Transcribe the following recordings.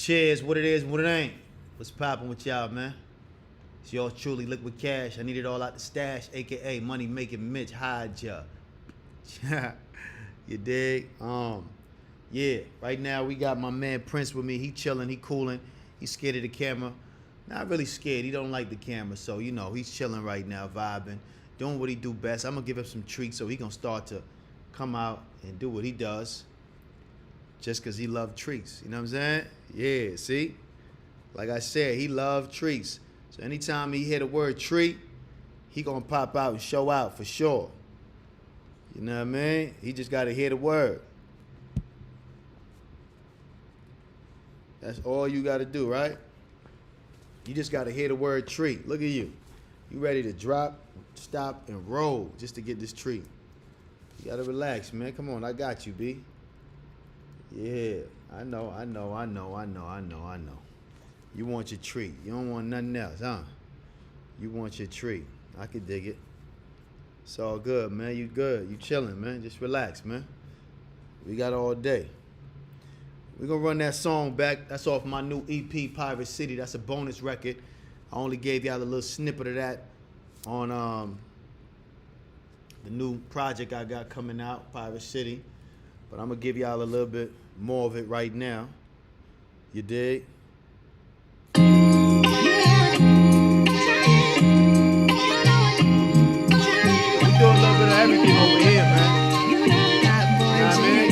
Cheers, what it is, what it ain't. What's poppin' with y'all, man? It's yours truly, Liquid Cash. I need it all out the stash, aka Money Making Mitch Hodja. You dig? Yeah, right now we got my man Prince with me. He chilling, he cooling. He's scared of the camera. Not really scared, he don't like the camera. So, you know, he's chilling right now, vibing, doing what he do best. I'm gonna give him some treats so he gonna start to come out and do what he does. Just because he loved treats, you know what I'm saying? Yeah, see? Like I said, he loved treats. So anytime he hear the word treat, he gonna pop out and show out for sure. You know what I mean? He just gotta hear the word. That's all you gotta do, right? You just gotta hear the word treat. Look at you. You ready to drop, stop, and roll just to get this treat. You gotta relax, man. Come on, I got you, B. Yeah, I know. You want your treat. You don't want nothing else, huh? You want your treat. I can dig it. It's all good, man. You good. You chilling, man. Just relax, man. We got all day. We're going to run that song back. That's off my new EP, Pirate City. That's a bonus record. I only gave y'all a little snippet of that on the new project I got coming out, Pirate City. But I'm going to give y'all a little bit more of it right now. You dig? We do a little bit of everything over here, man. You know what I mean?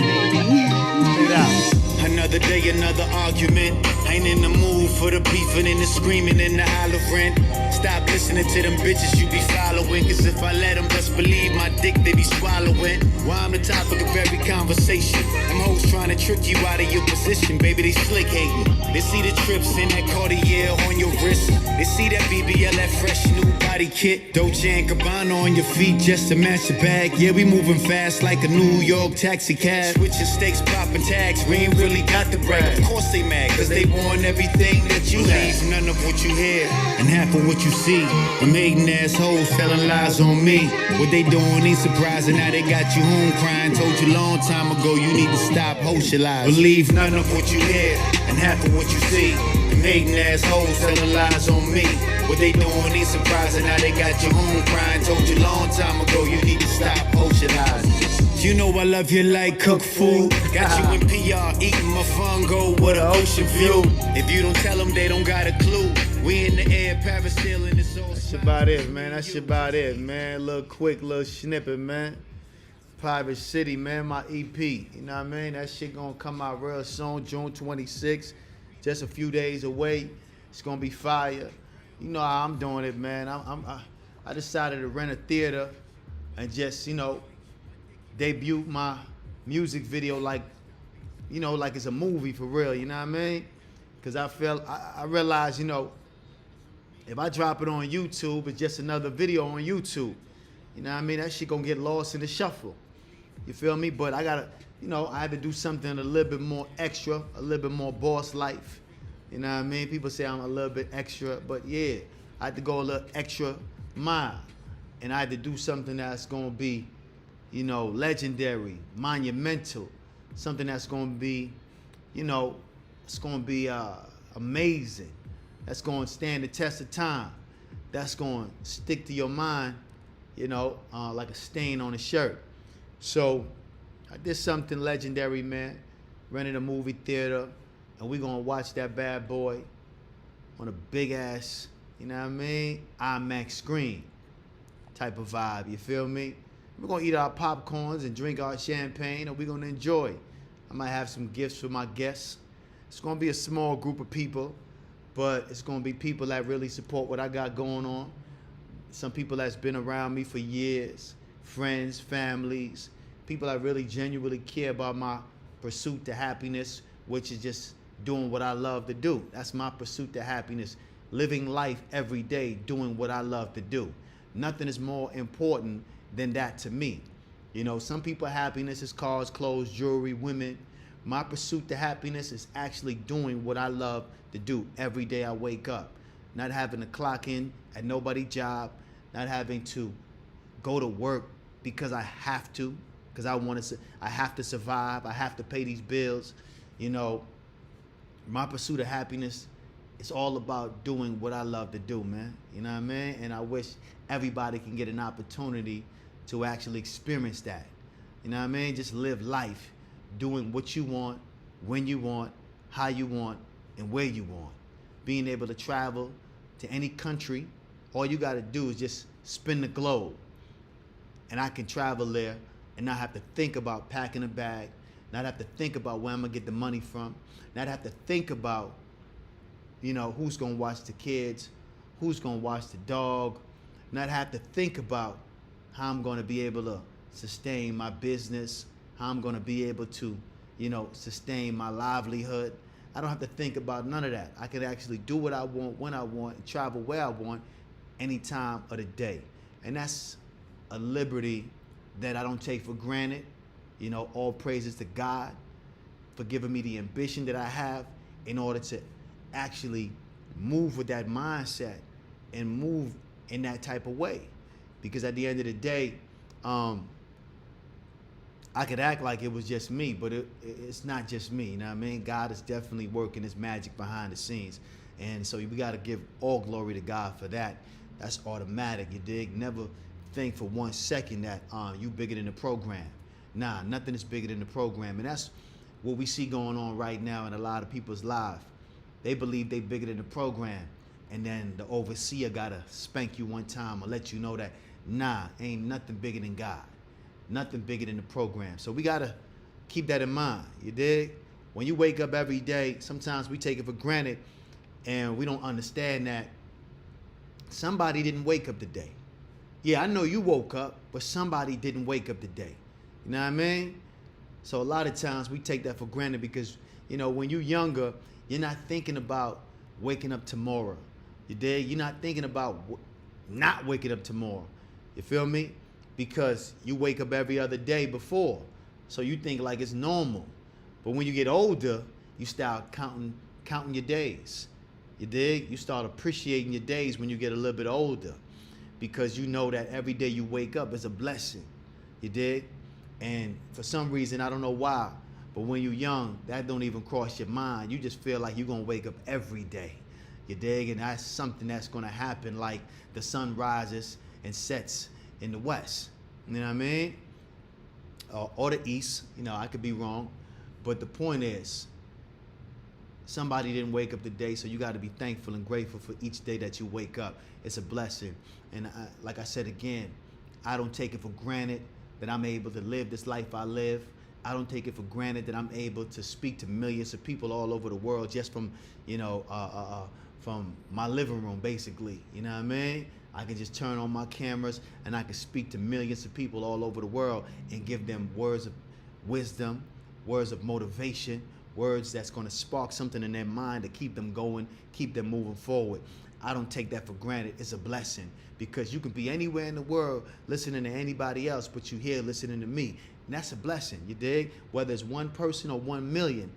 Check it out. Another day, another argument. Ain't in the mood for the beefing and the screaming and the hollering. Stop listening to them bitches you be following. Cause if I let them just believe my dick, they be swallowing. Why I'm the topic of every conversation. Them hoes trying to trick you out of your position. Baby, they slick hating. They see the trips in that Cartier on your wrist. They see that BBL, that fresh new body kit. Dolce and Gabbana on your feet just to match the bag. Yeah, we moving fast like a New York taxi cab. Switching stakes, popping tags. We ain't really got the brag. Of course they mad, cause they want everything that you have. None of what you hear and half of what you see. Them hating assholes telling lies on me. What they doing ain't surprising. Now they got you home crying. Told you long time ago you need to stop socializing. Believe none of what you hear and half of what you see. Them hating assholes telling lies on me. What they doing ain't surprising. Now they got you home crying. Told you long time ago you need to stop socializing. You know I love you like cooked food. Got you in PR eating my fungo with an ocean view. If you don't tell them, they don't got a clue. We in the air, Paris still in the soul. That's about it, man. That's about it, man. Little quick, little snippet, man. Pirate City, man, my EP. You know what I mean? That shit gonna come out real soon, June 26th. Just a few days away. It's gonna be fire. You know how I'm doing it, man. I decided to rent a theater and just, you know, debut my music video like, you know, like it's a movie for real, you know what I mean? Because I realized, you know, if I drop it on YouTube, it's just another video on YouTube. You know what I mean? That shit gonna get lost in the shuffle. You feel me? But I gotta, you know, I had to do something a little bit more extra, a little bit more boss life. You know what I mean? People say I'm a little bit extra, but yeah, I had to go a little extra mile. And I had to do something that's gonna be, you know, legendary, monumental, something that's gonna be, you know, it's gonna be amazing. That's gonna stand the test of time. That's gonna stick to your mind, you know, like a stain on a shirt. So I did something legendary, man. Rented a movie theater, and we're gonna watch that bad boy on a big ass, you know what I mean, IMAX screen type of vibe, you feel me? We're gonna eat our popcorns and drink our champagne, and we're gonna enjoy. I might have some gifts for my guests. It's gonna be a small group of people, but it's gonna be people that really support what I got going on. Some people that's been around me for years, friends, families, people that really genuinely care about my pursuit to happiness, which is just doing what I love to do. That's my pursuit to happiness, living life every day, doing what I love to do. Nothing is more important than that to me. You know, some people happiness is cars, clothes, jewelry, women. My pursuit to happiness is actually doing what I love to do every day I wake up. Not having to clock in at nobody's job, not having to go to work because I have to, because I have to survive, I have to pay these bills. You know, my pursuit of happiness, it's all about doing what I love to do, man. You know what I mean? And I wish everybody can get an opportunity to actually experience that. You know what I mean? Just live life doing what you want, when you want, how you want, and where you want. Being able to travel to any country, all you got to do is just spin the globe. And I can travel there and not have to think about packing a bag, not have to think about where I'm going to get the money from, not have to think about, you know, who's going to watch the kids, who's going to watch the dog, not have to think about how I'm going to be able to sustain my business, how I'm going to be able to, you know, sustain my livelihood. I don't have to think about none of that. I can actually do what I want, when I want, and travel where I want, any time of the day. And that's a liberty that I don't take for granted. You know, all praises to God for giving me the ambition that I have in order to actually move with that mindset and move in that type of way. Because at the end of the day, I could act like it was just me, but it's not just me, you know what I mean? God is definitely working his magic behind the scenes. And so we got to give all glory to God for that. That's automatic, you dig? Never think for 1 second that you bigger than the program. Nah, nothing is bigger than the program. And that's what we see going on right now in a lot of people's lives. They believe they bigger than the program. And then the overseer got to spank you one time or let you know that, nah, ain't nothing bigger than God. Nothing bigger than the program. So we got to keep that in mind, you dig? When you wake up every day, sometimes we take it for granted and we don't understand that somebody didn't wake up today. Yeah, I know you woke up, but somebody didn't wake up today. You know what I mean? So a lot of times we take that for granted because, you know, when you're younger, you're not thinking about waking up tomorrow. You dig? You're not thinking about not waking up tomorrow. You feel me? Because you wake up every other day before. So you think like it's normal. But when you get older, you start counting your days. You dig? You start appreciating your days when you get a little bit older. Because you know that every day you wake up is a blessing. You dig? And for some reason, I don't know why, but when you're young, that don't even cross your mind. You just feel like you're going to wake up every day. You dig? And that's something that's going to happen, like the sun rises and sets in the west. You know what I mean? Or the east. You know, I could be wrong. But the point is, somebody didn't wake up today, so you got to be thankful and grateful for each day that you wake up. It's a blessing. And like I said again, I don't take it for granted that I'm able to live this life I live. I don't take it for granted that I'm able to speak to millions of people all over the world just from, you know, from my living room, basically. You know what I mean? I can just turn on my cameras and I can speak to millions of people all over the world and give them words of wisdom, words of motivation, words that's going to spark something in their mind to keep them going, keep them moving forward. I don't take that for granted. It's a blessing because you can be anywhere in the world listening to anybody else, but you here listening to me. And that's a blessing, you dig? Whether it's one person or 1 million,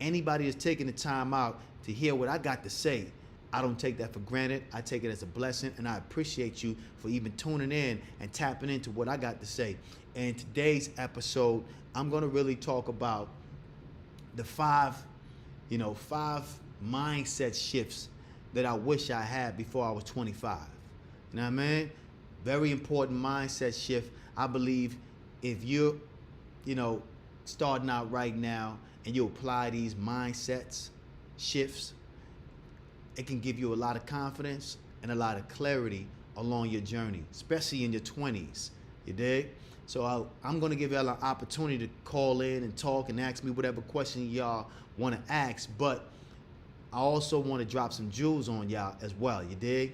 anybody is taking the time out to hear what I got to say. I don't take that for granted. I take it as a blessing, and I appreciate you for even tuning in and tapping into what I got to say. And today's episode, I'm going to really talk about the five mindset shifts that I wish I had before I was 25. You know what I mean? Very important mindset shift. I believe if you're, starting out right now and you apply these mindsets shifts, it can give you a lot of confidence and a lot of clarity along your journey, especially in your 20s. You dig? So I'm going to give y'all an opportunity to call in and talk and ask me whatever question y'all want to ask, but I also want to drop some jewels on y'all as well, you dig?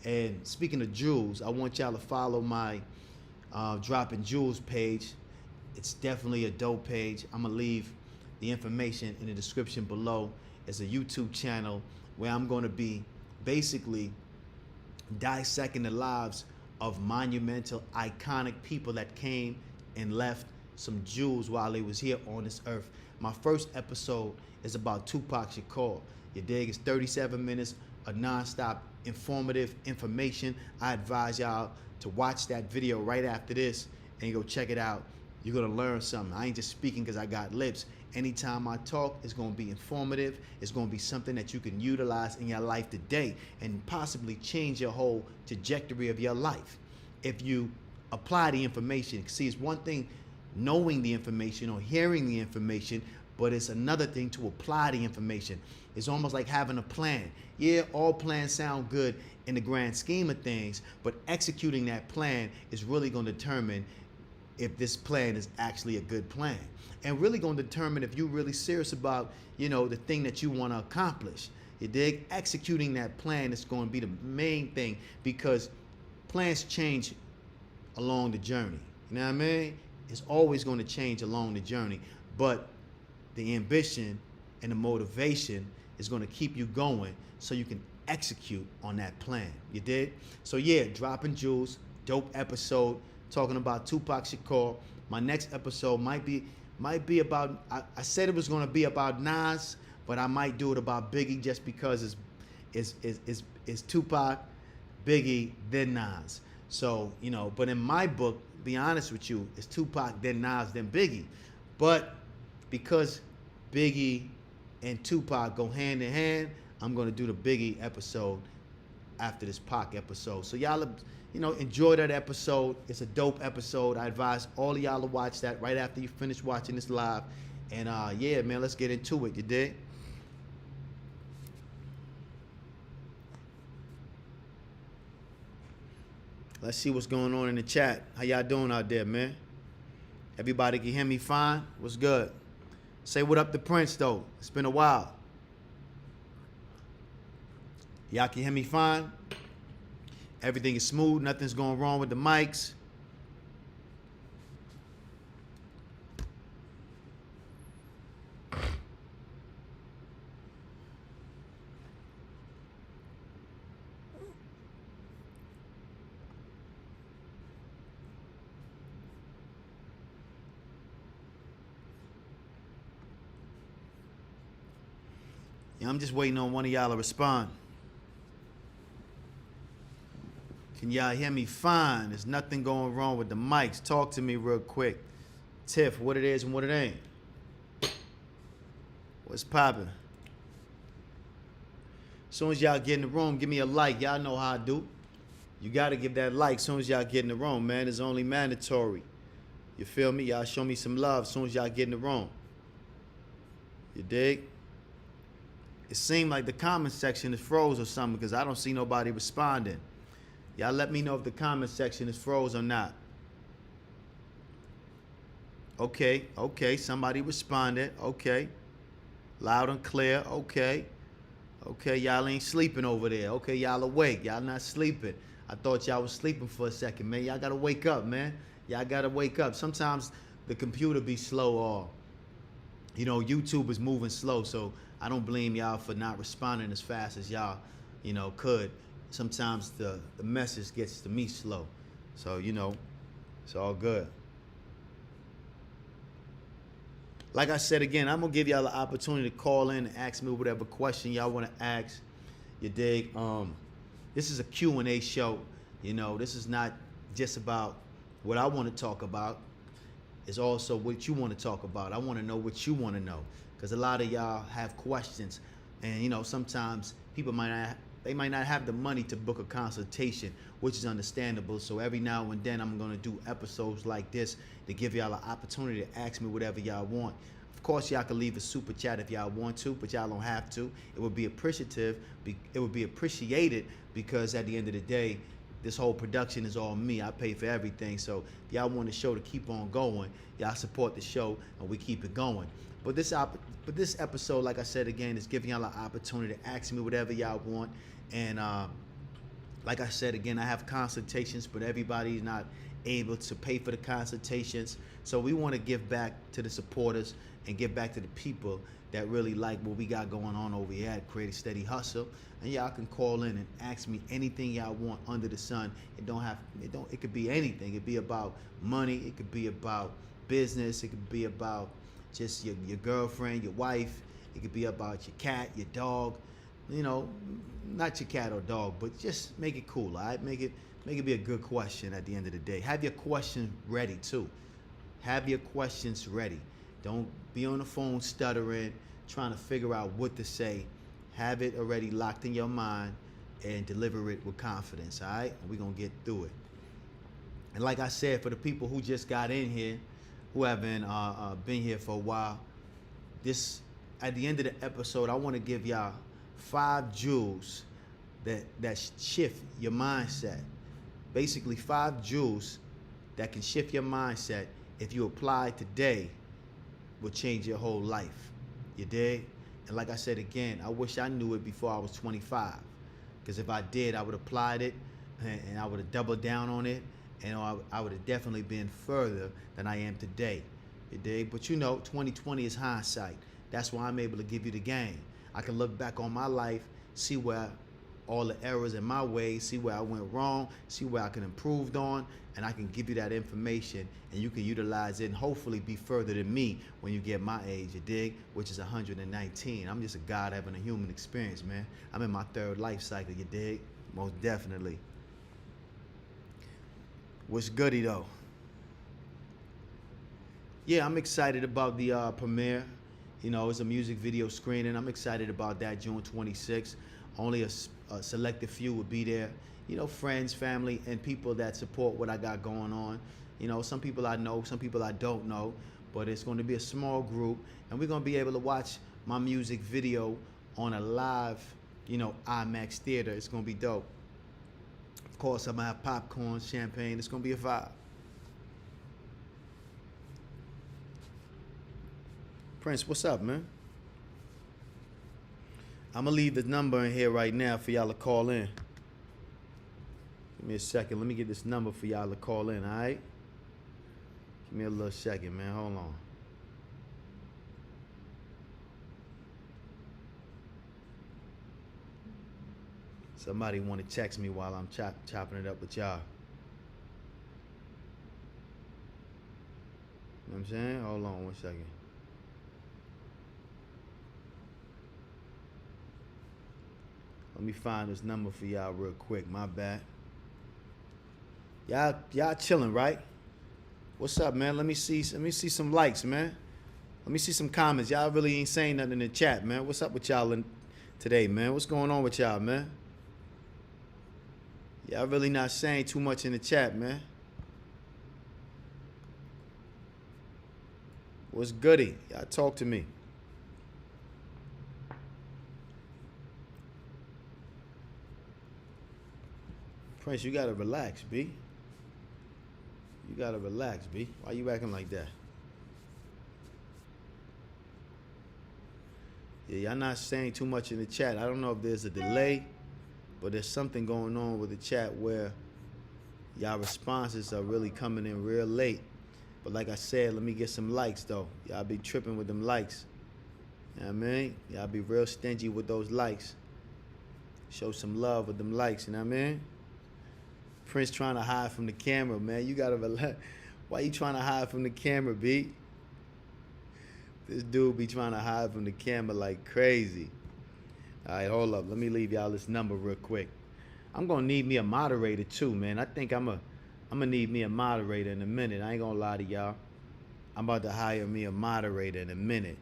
And speaking of jewels, I want y'all to follow my Dropping Jewels page. It's definitely a dope page. I'm going to leave the information in the description below. It's a YouTube channel where I'm going to be basically dissecting the lives of monumental, iconic people that came and left some jewels while they was here on this earth. My first episode is about Tupac Shakur. You dig? It's 37 minutes of nonstop informative information. I advise y'all to watch that video right after this and go check it out. You're going to learn something. I ain't just speaking because I got lips. Anytime I talk, it's going to be informative. It's going to be something that you can utilize in your life today and possibly change your whole trajectory of your life. If you apply the information, see, it's one thing knowing the information or hearing the information, but it's another thing to apply the information. It's almost like having a plan. Yeah, all plans sound good in the grand scheme of things, but executing that plan is really going to determine if this plan is actually a good plan, and really going to determine if you're really serious about, the thing that you want to accomplish. You dig? Executing that plan is going to be the main thing, because plans change along the journey. You know what I mean? It's always going to change along the journey, but the ambition and the motivation is going to keep you going so you can execute on that plan. You did? So yeah, dropping jewels, dope episode talking about Tupac Shakur. My next episode might be about, I said it was going to be about Nas, but I might do it about Biggie just because it's Tupac, Biggie, then Nas. So, but in my book, be honest with you, it's Tupac, then Nas, then Biggie. But because Biggie and Tupac go hand in hand, I'm going to do the Biggie episode after this Pac episode. So y'all, enjoy that episode. It's a dope episode. I advise all of y'all to watch that right after you finish watching this live. And yeah, man, let's get into it. You dig? Let's see what's going on in the chat. How y'all doing out there, man? Everybody can hear me fine? What's good? Say what up to Prince, though. It's been a while. Y'all can hear me fine? Everything is smooth. Nothing's going wrong with the mics. Yeah, I'm just waiting on one of y'all to respond. Can y'all hear me fine? There's nothing going wrong with the mics. Talk to me real quick. Tiff, what it is and what it ain't. What's poppin'? As soon as y'all get in the room, give me a like. Y'all know how I do. You gotta give that like as soon as y'all get in the room, man. It's only mandatory. You feel me? Y'all show me some love as soon as y'all get in the room. You dig? It seemed like the comment section is froze or something because I don't see nobody responding. Y'all let me know if the comment section is froze or not. Okay, somebody responded. Okay. Loud and clear. Okay, y'all ain't sleeping over there. Okay, y'all awake. Y'all not sleeping. I thought y'all was sleeping for a second, man. Y'all gotta wake up, man. Y'all gotta wake up. Sometimes the computer be slow or, YouTube is moving slow, so I don't blame y'all for not responding as fast as y'all, could. Sometimes the message gets to me slow. So, it's all good. Like I said again, I'm gonna give y'all the opportunity to call in and ask me whatever question y'all wanna ask. You dig? This is a Q&A show. This is not just about what I wanna talk about. It's also what you wanna talk about. I wanna know what you wanna know. Because a lot of y'all have questions. And sometimes people might not have the money to book a consultation, which is understandable. So every now and then I'm gonna do episodes like this to give y'all an opportunity to ask me whatever y'all want. Of course, y'all can leave a super chat if y'all want to, but y'all don't have to. It would be appreciative. It would be appreciated because at the end of the day, this whole production is all me. I pay for everything. So if y'all want the show to keep on going, y'all support the show and we keep it going. But this episode, like I said again, is giving y'all an opportunity to ask me whatever y'all want. And like I said again, I have consultations, but everybody's not able to pay for the consultations. So we want to give back to the supporters and give back to the people that really like what we got going on over here at Create a Steady Hustle. And y'all can call in and ask me anything y'all want under the sun. It could be anything. It could be about money. It could be about business. It could be about just your girlfriend, your wife. It could be about your cat, your dog. Not your cat or dog, but just make it cool, all right? Make it be a good question at the end of the day. Have your questions ready too. Have your questions ready. Don't be on the phone stuttering, trying to figure out what to say. Have it already locked in your mind and deliver it with confidence, all right? And we're going to get through it. And like I said, for the people who just got in here, who haven't been here for a while, this at the end of the episode, I want to give y'all 5 jewels that shift your mindset. Basically, 5 jewels that can shift your mindset if you apply today will change your whole life. You dig? And like I said again, I wish I knew it before I was 25. Because if I did, I would have applied it and I would have doubled down on it. And I would have definitely been further than I am today. You dig? But you know, 2020 is hindsight. That's why I'm able to give you the game. I can look back on my life, see where all the errors in my ways, see where I went wrong, see where I can improve on, and I can give you that information, and you can utilize it and hopefully be further than me when you get my age, you dig? Which is 119. I'm just a God having a human experience, man. I'm in my 3rd life cycle, you dig? Most definitely. What's goody though? Yeah, I'm excited about the premiere. You know, it's a music video screening. I'm excited about that, June 26th. Only a selected few will be there. You know, friends, family, and people that support what I got going on. You know, some people I know, some people I don't know, but it's going to be a small group, and we're going to be able to watch my music video on a live, you know, IMAX theater. It's going to be dope. Of course, I'm going to have popcorn, champagne. It's going to be a vibe. Prince, what's up, man? I'm going to leave the number in here right now for y'all to call in. Give me a second. Let me get this number for y'all to call in, all right? Give me a little second, man. Hold on. Somebody want to text me while I'm chopping it up with y'all. You know what I'm saying? Hold on 1 second. Let me find this number for y'all real quick. My bad. Y'all chilling, right? What's up, man? Let me see some likes, man. Let me see some comments. Y'all really ain't saying nothing in the chat, man. What's up with y'all today, man? What's going on with y'all, man? Y'all really not saying too much in the chat, man. What's goody? Y'all talk to me. Prince, you gotta relax, B. You gotta relax, B. Why you acting like that? Yeah, y'all not saying too much in the chat. I don't know if there's a delay, but there's something going on with the chat where y'all responses are really coming in real late. But like I said, let me get some likes, though. Y'all be tripping with them likes. You know what I mean? Y'all be real stingy with those likes. Show some love with them likes, you know what I mean? Prince trying to hide from the camera, man. You gotta relax. Why you trying to hide from the camera, B? This dude be trying to hide from the camera like crazy. All right, hold up. Let me leave y'all this number real quick. I'm gonna need me a moderator too, man. I think I'm gonna need me a moderator in a minute. I ain't gonna lie to y'all. I'm about to hire me a moderator in a minute.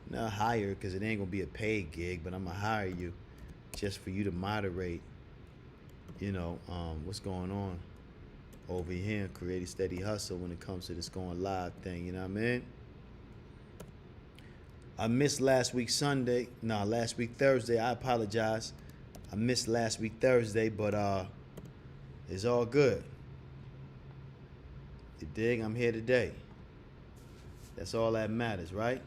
Not hire, because it ain't gonna be a paid gig, but I'm gonna hire you just for you to moderate, you know, what's going on over here and create a steady hustle when it comes to this going live thing, you know what I mean? I missed last week Thursday. I apologize. I missed last week Thursday, but it's all good. You dig? I'm here today. That's all that matters, right?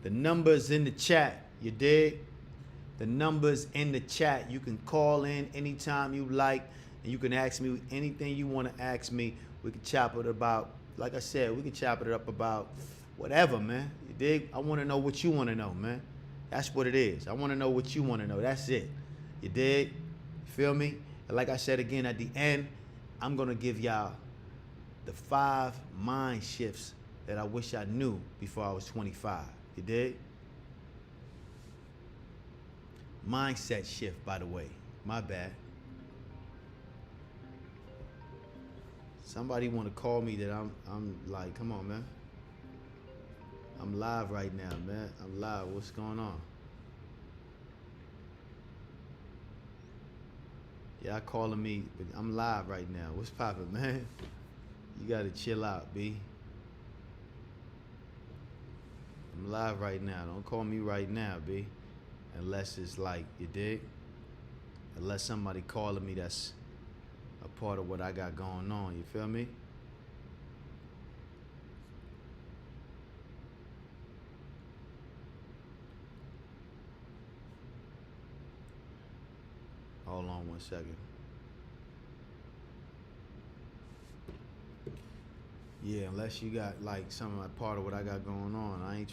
The number's in the chat, you dig? The number's in the chat. You can call in anytime you like, and you can ask me anything you want to ask me. We can chop it about, like I said, we can chop it up about whatever, man. You dig? I want to know what you want to know, man. That's what it is. I want to know what you want to know. That's it. You dig? Feel me? And like I said again, at the end, I'm going to give y'all the 5 mind shifts that I wish I knew before I was 25. You dig? Mindset shift, by the way. My bad. Somebody want to call me that I'm like, come on, man. I'm live right now, man. I'm live. What's going on? Y'all calling me, but I'm live right now. What's poppin', man? You gotta chill out, B. I'm live right now. Don't call me right now, B. Unless it's like, you dig? Unless somebody calling me that's a part of what I got going on. You feel me? Hold on 1 second. Yeah, unless you got like some part of what I got going on, I ain't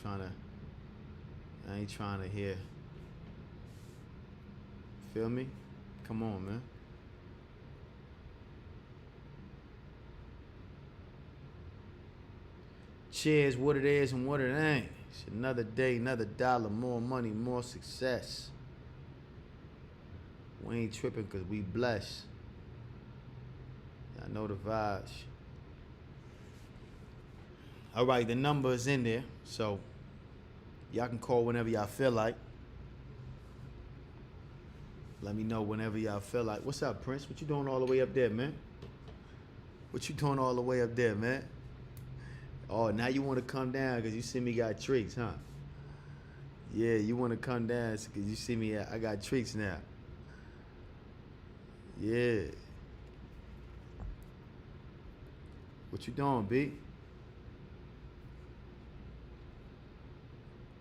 trying to hear. Feel me? Come on, man. Cheers, what it is and what it ain't. It's another day, another dollar, more money, more success. We ain't tripping because we blessed. I know the vibes. All right, the number is in there, so y'all can call whenever y'all feel like. Let me know whenever y'all feel like. What's up, Prince? What you doing all the way up there, man? What you doing all the way up there, man? Oh, now you want to come down because you see me got treats, huh? Yeah, you want to come down because you see me, I got treats now. Yeah. What you doing, B?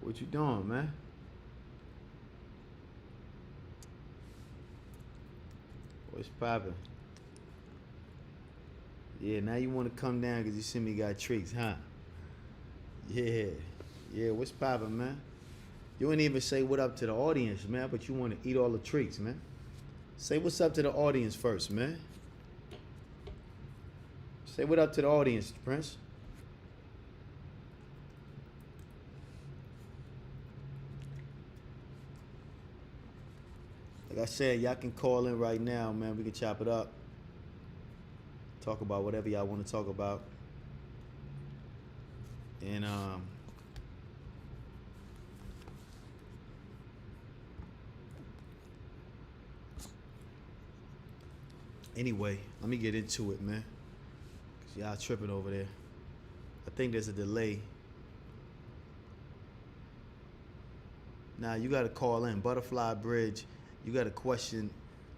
What you doing, man? What's poppin'? Yeah, now you want to come down because you see me got treats, huh? Yeah. Yeah, what's poppin', man? You ain't even say what up to the audience, man, but you want to eat all the treats, man. Say what's up to the audience first, man. Say what up to the audience, Prince. Like I said, y'all can call in right now, man. We can chop it up. Talk about whatever y'all want to talk about. And anyway, let me get into it, man. Cause y'all tripping over there. I think there's a delay. Now you gotta call in. Butterfly Bridge. You got a question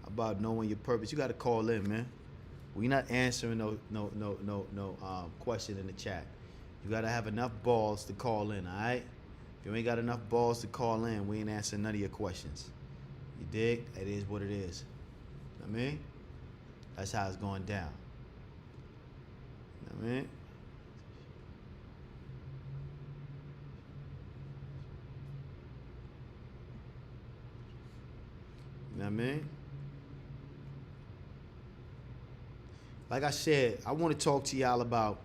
about knowing your purpose. You gotta call in, man. We're not answering no question in the chat. You gotta have enough balls to call in, all right? If you ain't got enough balls to call in, we ain't answering none of your questions. You dig? It is what it is. You know what I mean? That's how it's going down. You know what I mean? You know what I mean? Like I said, I want to talk to y'all about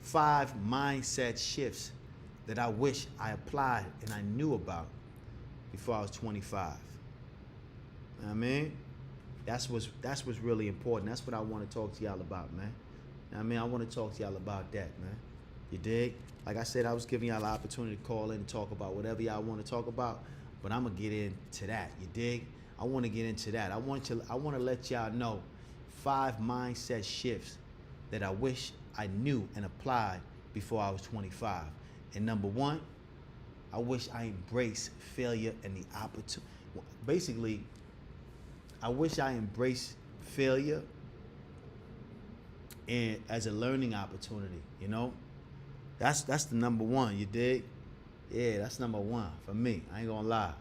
5 mindset shifts that I wish I applied and I knew about before I was 25. You know what I mean? That's what's really important. That's what I want to talk to y'all about, man. You know what I mean? I want to talk to y'all about that, man. You dig? Like I said, I was giving y'all the opportunity to call in and talk about whatever y'all want to talk about, but I'm gonna get into that. You dig? I want to get into that. I want to let y'all know 5 mindset shifts that I wish I knew and applied before I was 25. And number 1, I wish I embraced failure and the opportunity. Basically, I wish I embraced failure and as a learning opportunity. You know, that's the number 1. You dig? Yeah, that's number 1 for me. I ain't gonna lie.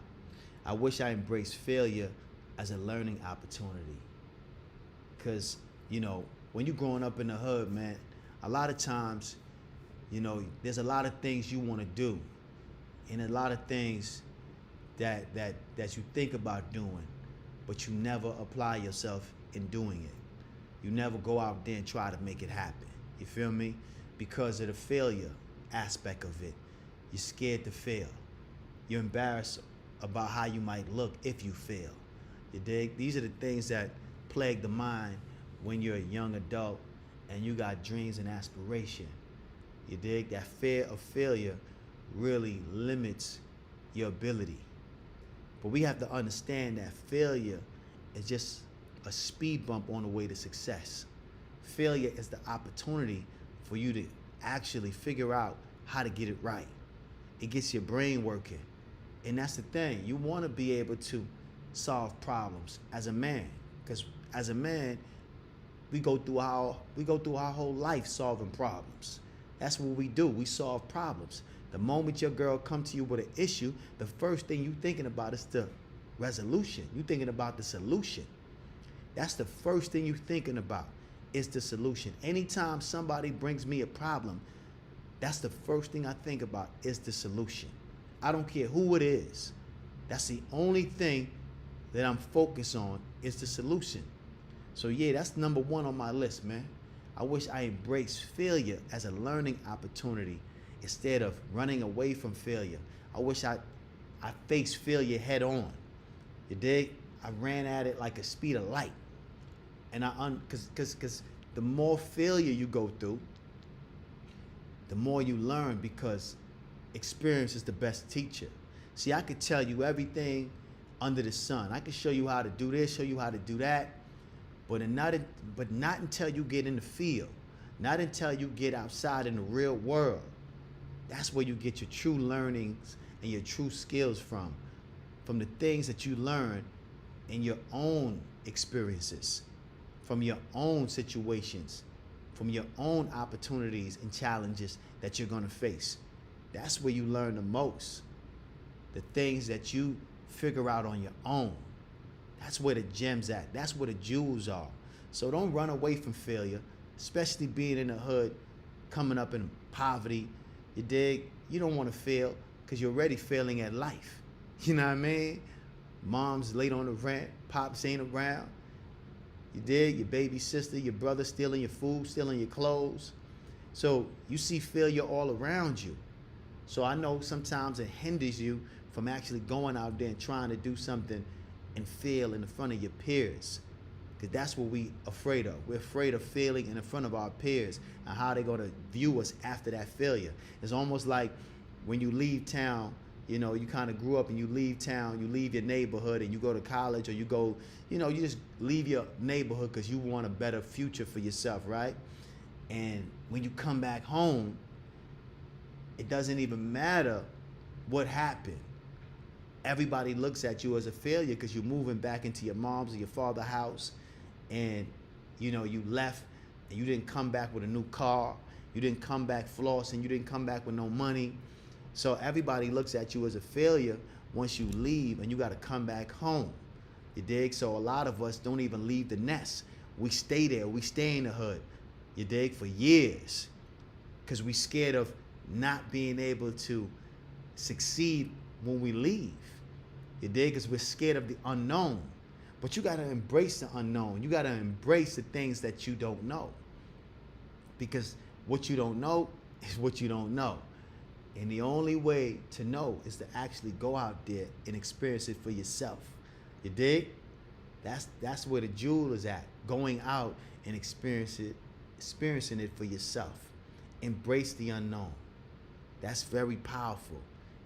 I wish I embraced failure as a learning opportunity. Cause, you know, when you're growing up in the hood, man, a lot of times, you know, there's a lot of things you want to do, and a lot of things that you think about doing, but you never apply yourself in doing it. You never go out there and try to make it happen. You feel me? Because of the failure aspect of it. You're scared to fail. You're embarrassed about how you might look if you fail. You dig? These are the things that plague the mind when you're a young adult and you got dreams and aspiration. You dig? That fear of failure really limits your ability. But we have to understand that failure is just a speed bump on the way to success. Failure is the opportunity for you to actually figure out how to get it right. It gets your brain working. And that's the thing. You want to be able to solve problems as a man. Because as a man, we go through our whole life solving problems. That's what we do. We solve problems. The moment your girl come to you with an issue, the first thing you thinking about is the resolution. You thinking about the solution. That's the first thing you thinking about is the solution. Anytime somebody brings me a problem, that's the first thing I think about is the solution. I don't care who it is. That's the only thing that I'm focused on is the solution. So yeah, that's number one on my list, man. I wish I embraced failure as a learning opportunity instead of running away from failure. I wish I faced failure head on. You dig? I ran at it like a speed of light. And cause the more failure you go through, the more you learn, because experience is the best teacher. See, I could tell you everything under the sun. I could show you how to do this, show you how to do that, but not until you get in the field, not until you get outside in the real world. That's where you get your true learnings and your true skills from the things that you learn in your own experiences, from your own situations, from your own opportunities and challenges that you're gonna face. That's where you learn the most. The things that you figure out on your own. That's where the gems at. That's where the jewels are. So don't run away from failure, especially being in the hood, coming up in poverty. You dig? You don't want to fail because you're already failing at life. You know what I mean? Mom's late on the rent, pops ain't around. You dig? Your baby sister, your brother stealing your food, stealing your clothes. So you see failure all around you. So I know sometimes it hinders you from actually going out there and trying to do something and fail in the front of your peers. Because that's what we afraid of. We're afraid of failing in the front of our peers and how they're going to view us after that failure. It's almost like when you leave town, you know, you kind of grew up and you leave town, you leave your neighborhood and you go to college, or you go, you know, you just leave your neighborhood because you want a better future for yourself, right? And when you come back home, it doesn't even matter what happened. Everybody looks at you as a failure because you're moving back into your mom's or your father's house, and you know you left and you didn't come back with a new car, you didn't come back flossing, you didn't come back with no money. So everybody looks at you as a failure once you leave and you got to come back home. You dig? So a lot of us don't even leave the nest. We stay there. We stay in the hood. You dig? For years, because we scared of not being able to succeed when we leave. You dig? Because we're scared of the unknown. But you got to embrace the unknown. You got to embrace the things that you don't know. Because what you don't know is what you don't know. And the only way to know is to actually go out there and experience it for yourself. You dig? That's where the jewel is at. Going out and experiencing it for yourself. Embrace the unknown. That's very powerful.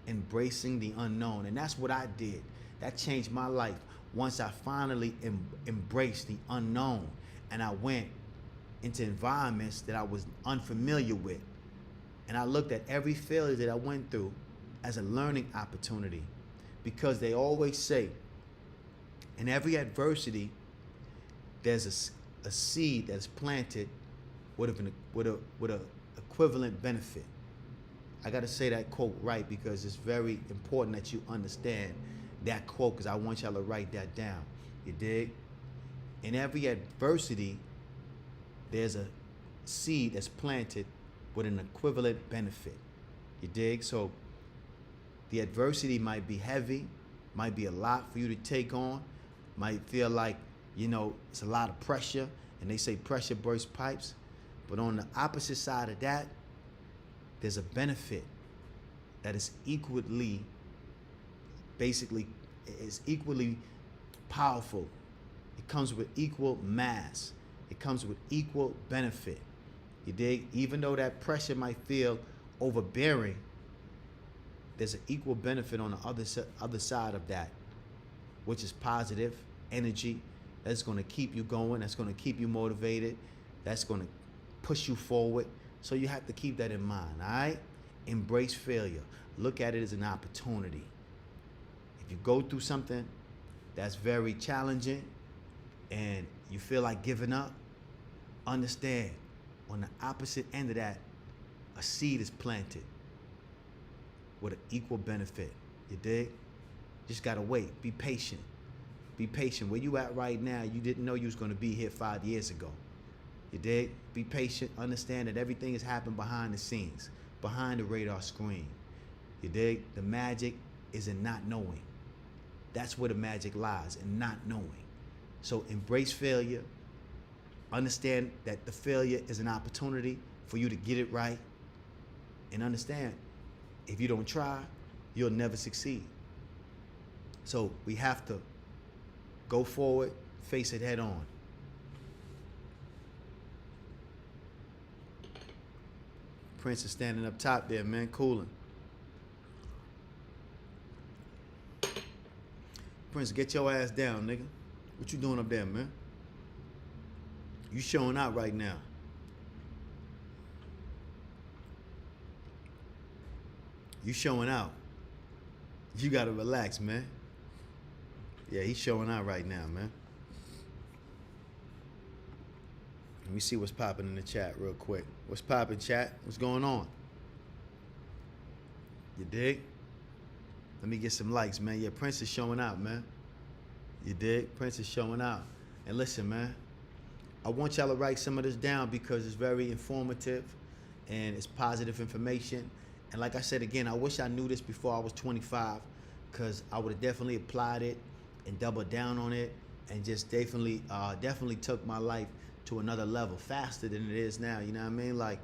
Embracing the unknown. And that's what I did. That changed my life once I finally embraced the unknown and I went into environments that I was unfamiliar with. And I looked at every failure that I went through as a learning opportunity, because they always say in every adversity there's a seed that's planted with a equivalent benefit. I got to say that quote right because it's very important that you understand that quote, because I want y'all to write that down. You dig? In every adversity, there's a seed that's planted with an equivalent benefit. You dig? So the adversity might be heavy, might be a lot for you to take on, might feel like, you know, it's a lot of pressure, and they say pressure bursts pipes. But on the opposite side of that, there's a benefit that is equally powerful. It comes with equal mass. It comes with equal benefit. You dig? Even though that pressure might feel overbearing, there's an equal benefit on the other side of that, which is positive energy that's going to keep you going, that's going to keep you motivated, that's going to push you forward. So you have to keep that in mind, all right? Embrace failure. Look at it as an opportunity. If you go through something that's very challenging and you feel like giving up, understand on the opposite end of that, a seed is planted with an equal benefit. You dig? Just gotta wait. Be patient. Be patient. Where you at right now, you didn't know you was gonna be here 5 years ago. You dig? Be patient. Understand that everything is happening behind the scenes, behind the radar screen. You dig? The magic is in not knowing. That's where the magic lies, in not knowing. So embrace failure. Understand that the failure is an opportunity for you to get it right. And understand, if you don't try, you'll never succeed. So we have to go forward, face it head on. Prince is standing up top there, man, cooling. Prince, get your ass down, nigga. What you doing up there, man? You showing out right now. You showing out. You gotta relax, man. Yeah, he's showing out right now, man. Let me see what's popping in the chat real quick. What's popping, chat? What's going on? You dig? Let me get some likes, man. Yeah, Prince is showing out, man. You dig? Prince is showing out. And listen, man, I want y'all to write some of this down because it's very informative and it's positive information. And like I said again, I wish I knew this before I was 25 because I would have definitely applied it and doubled down on it and just definitely took my life to another level faster than it is now. You know what I mean? Like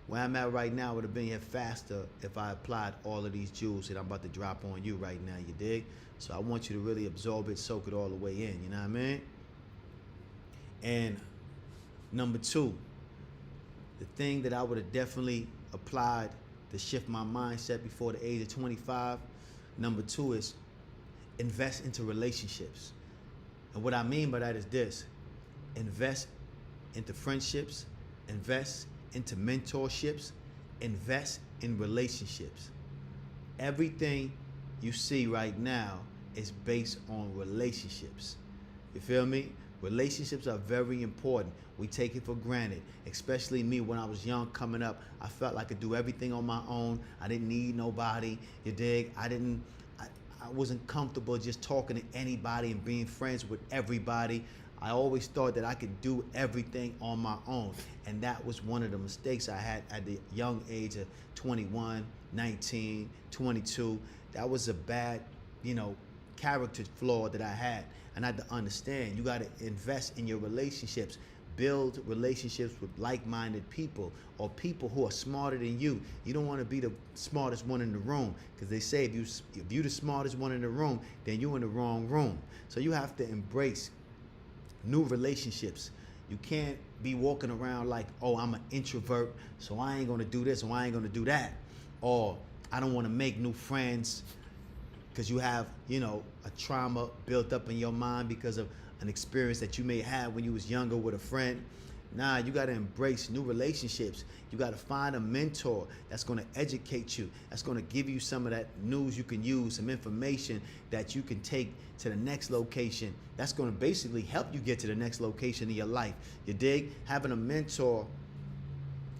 where I'm at right now would have been here faster if I applied all of these jewels that I'm about to drop on you right now, you dig? So I want you to really absorb it, soak it all the way in, you know what I mean? And number two, the thing that I would have definitely applied to shift my mindset before the age of 25, number two is invest into relationships. And what I mean by that is this: invest into friendships, invest into mentorships, invest in relationships. Everything you see right now is based on relationships. You feel me? Relationships are very important. We take it for granted, especially me when I was young coming up. I felt like I could do everything on my own. I didn't need nobody, you dig? I wasn't comfortable just talking to anybody and being friends with everybody. I always thought that I could do everything on my own. And that was one of the mistakes I had at the young age of 21, 19, 22. That was a bad, character flaw that I had. And I had to understand, you got to invest in your relationships. Build relationships with like-minded people or people who are smarter than you. You don't want to be the smartest one in the room because they say if you're the smartest one in the room, then you're in the wrong room. So you have to embrace new relationships. You can't be walking around like, oh, I'm an introvert, so I ain't going to do this or I ain't going to do that. Or I don't want to make new friends because you have, a trauma built up in your mind because of an experience that you may have when you was younger with a friend. Nah, you got to embrace new relationships. You got to find a mentor that's going to educate you, that's going to give you some of that news you can use, some information that you can take to the next location. That's going to basically help you get to the next location in your life. You dig? Having a mentor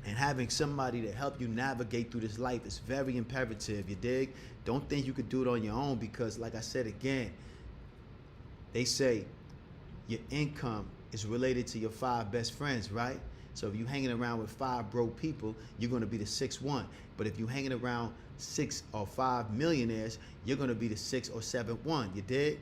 and having somebody to help you navigate through this life is very imperative, you dig? Don't think you could do it on your own because, like I said again, they say your income is related to your 5 best friends, right? So if you're hanging around with 5 broke people, you're going to be the 6th one. But if you're hanging around 6 or 5 millionaires, you're going to be the 6th or 7th one, you dig?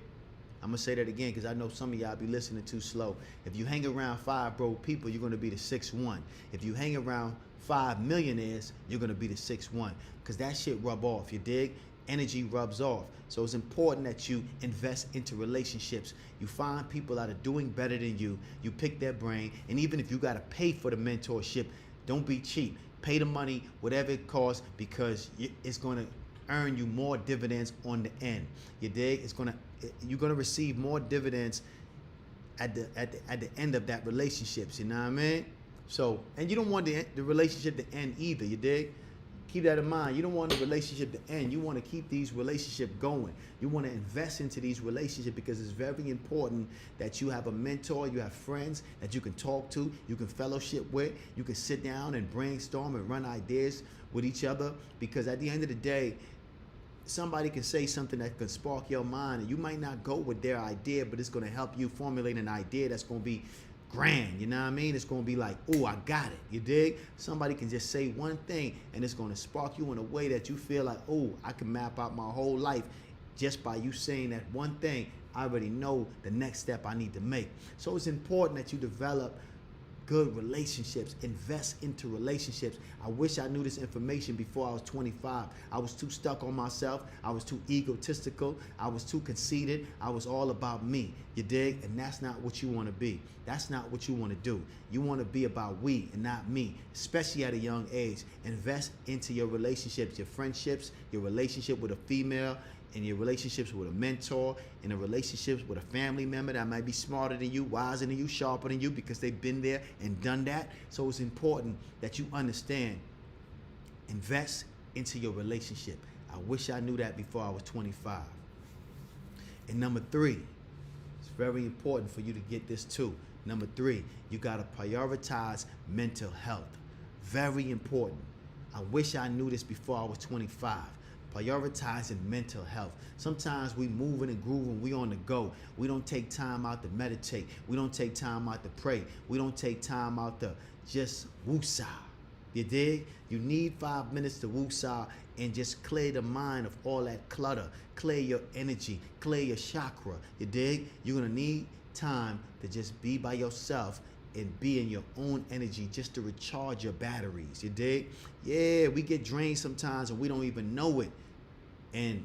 I'm going to say that again because I know some of y'all be listening too slow. If you hang around 5 broke people, you're going to be the 6th one. If you hang around 5 millionaires, you're going to be the 6th one because that shit rub off, you dig? energy rubs off. So it's important that you invest into relationships. You find people that are doing better than you. You pick their brain. And even if you got to pay for the mentorship, don't be cheap. Pay the money, whatever it costs, because it's going to earn you more dividends on the end. You dig? You're going to receive more dividends at the end of that relationships. You know what I mean? So, and you don't want the relationship to end either. You dig? Keep that in mind. You don't want the relationship to end. You want to keep these relationships going. You want to invest into these relationships because it's very important that you have a mentor, you have friends that you can talk to, you can fellowship with, you can sit down and brainstorm and run ideas with each other, because at the end of the day, somebody can say something that can spark your mind, and you might not go with their idea, but it's going to help you formulate an idea that's going to be grand. You know what I mean? It's going to be like, oh, I got it. You dig? Somebody can just say one thing and it's going to spark you in a way that you feel like, oh, I can map out my whole life just by you saying that one thing. I already know the next step I need to make. So it's important that you develop good relationships, invest into relationships. I wish I knew this information before I was 25. I was too stuck on myself. I was too egotistical. I was too conceited. I was all about me. You dig? And that's not what you want to be. That's not what you want to do. You want to be about we and not me, especially at a young age. Invest into your relationships, your friendships, your relationship with a female, in your relationships with a mentor, in the relationships with a family member that might be smarter than you, wiser than you, sharper than you, because they've been there and done that. So it's important that you understand, invest into your relationship. I wish I knew that before I was 25. And number 3, it's very important for you to get this too. Number 3, you got to prioritize mental health. Very important. I wish I knew this before I was 25. Prioritizing mental health. Sometimes we moving and grooving, we on the go. We don't take time out to meditate. We don't take time out to pray. We don't take time out to just woosah. You dig? You need 5 minutes to woosah and just clear the mind of all that clutter. Clear your energy, clear your chakra. You dig? You're gonna need time to just be by yourself and be in your own energy just to recharge your batteries. You dig? Yeah, we get drained sometimes and we don't even know it. And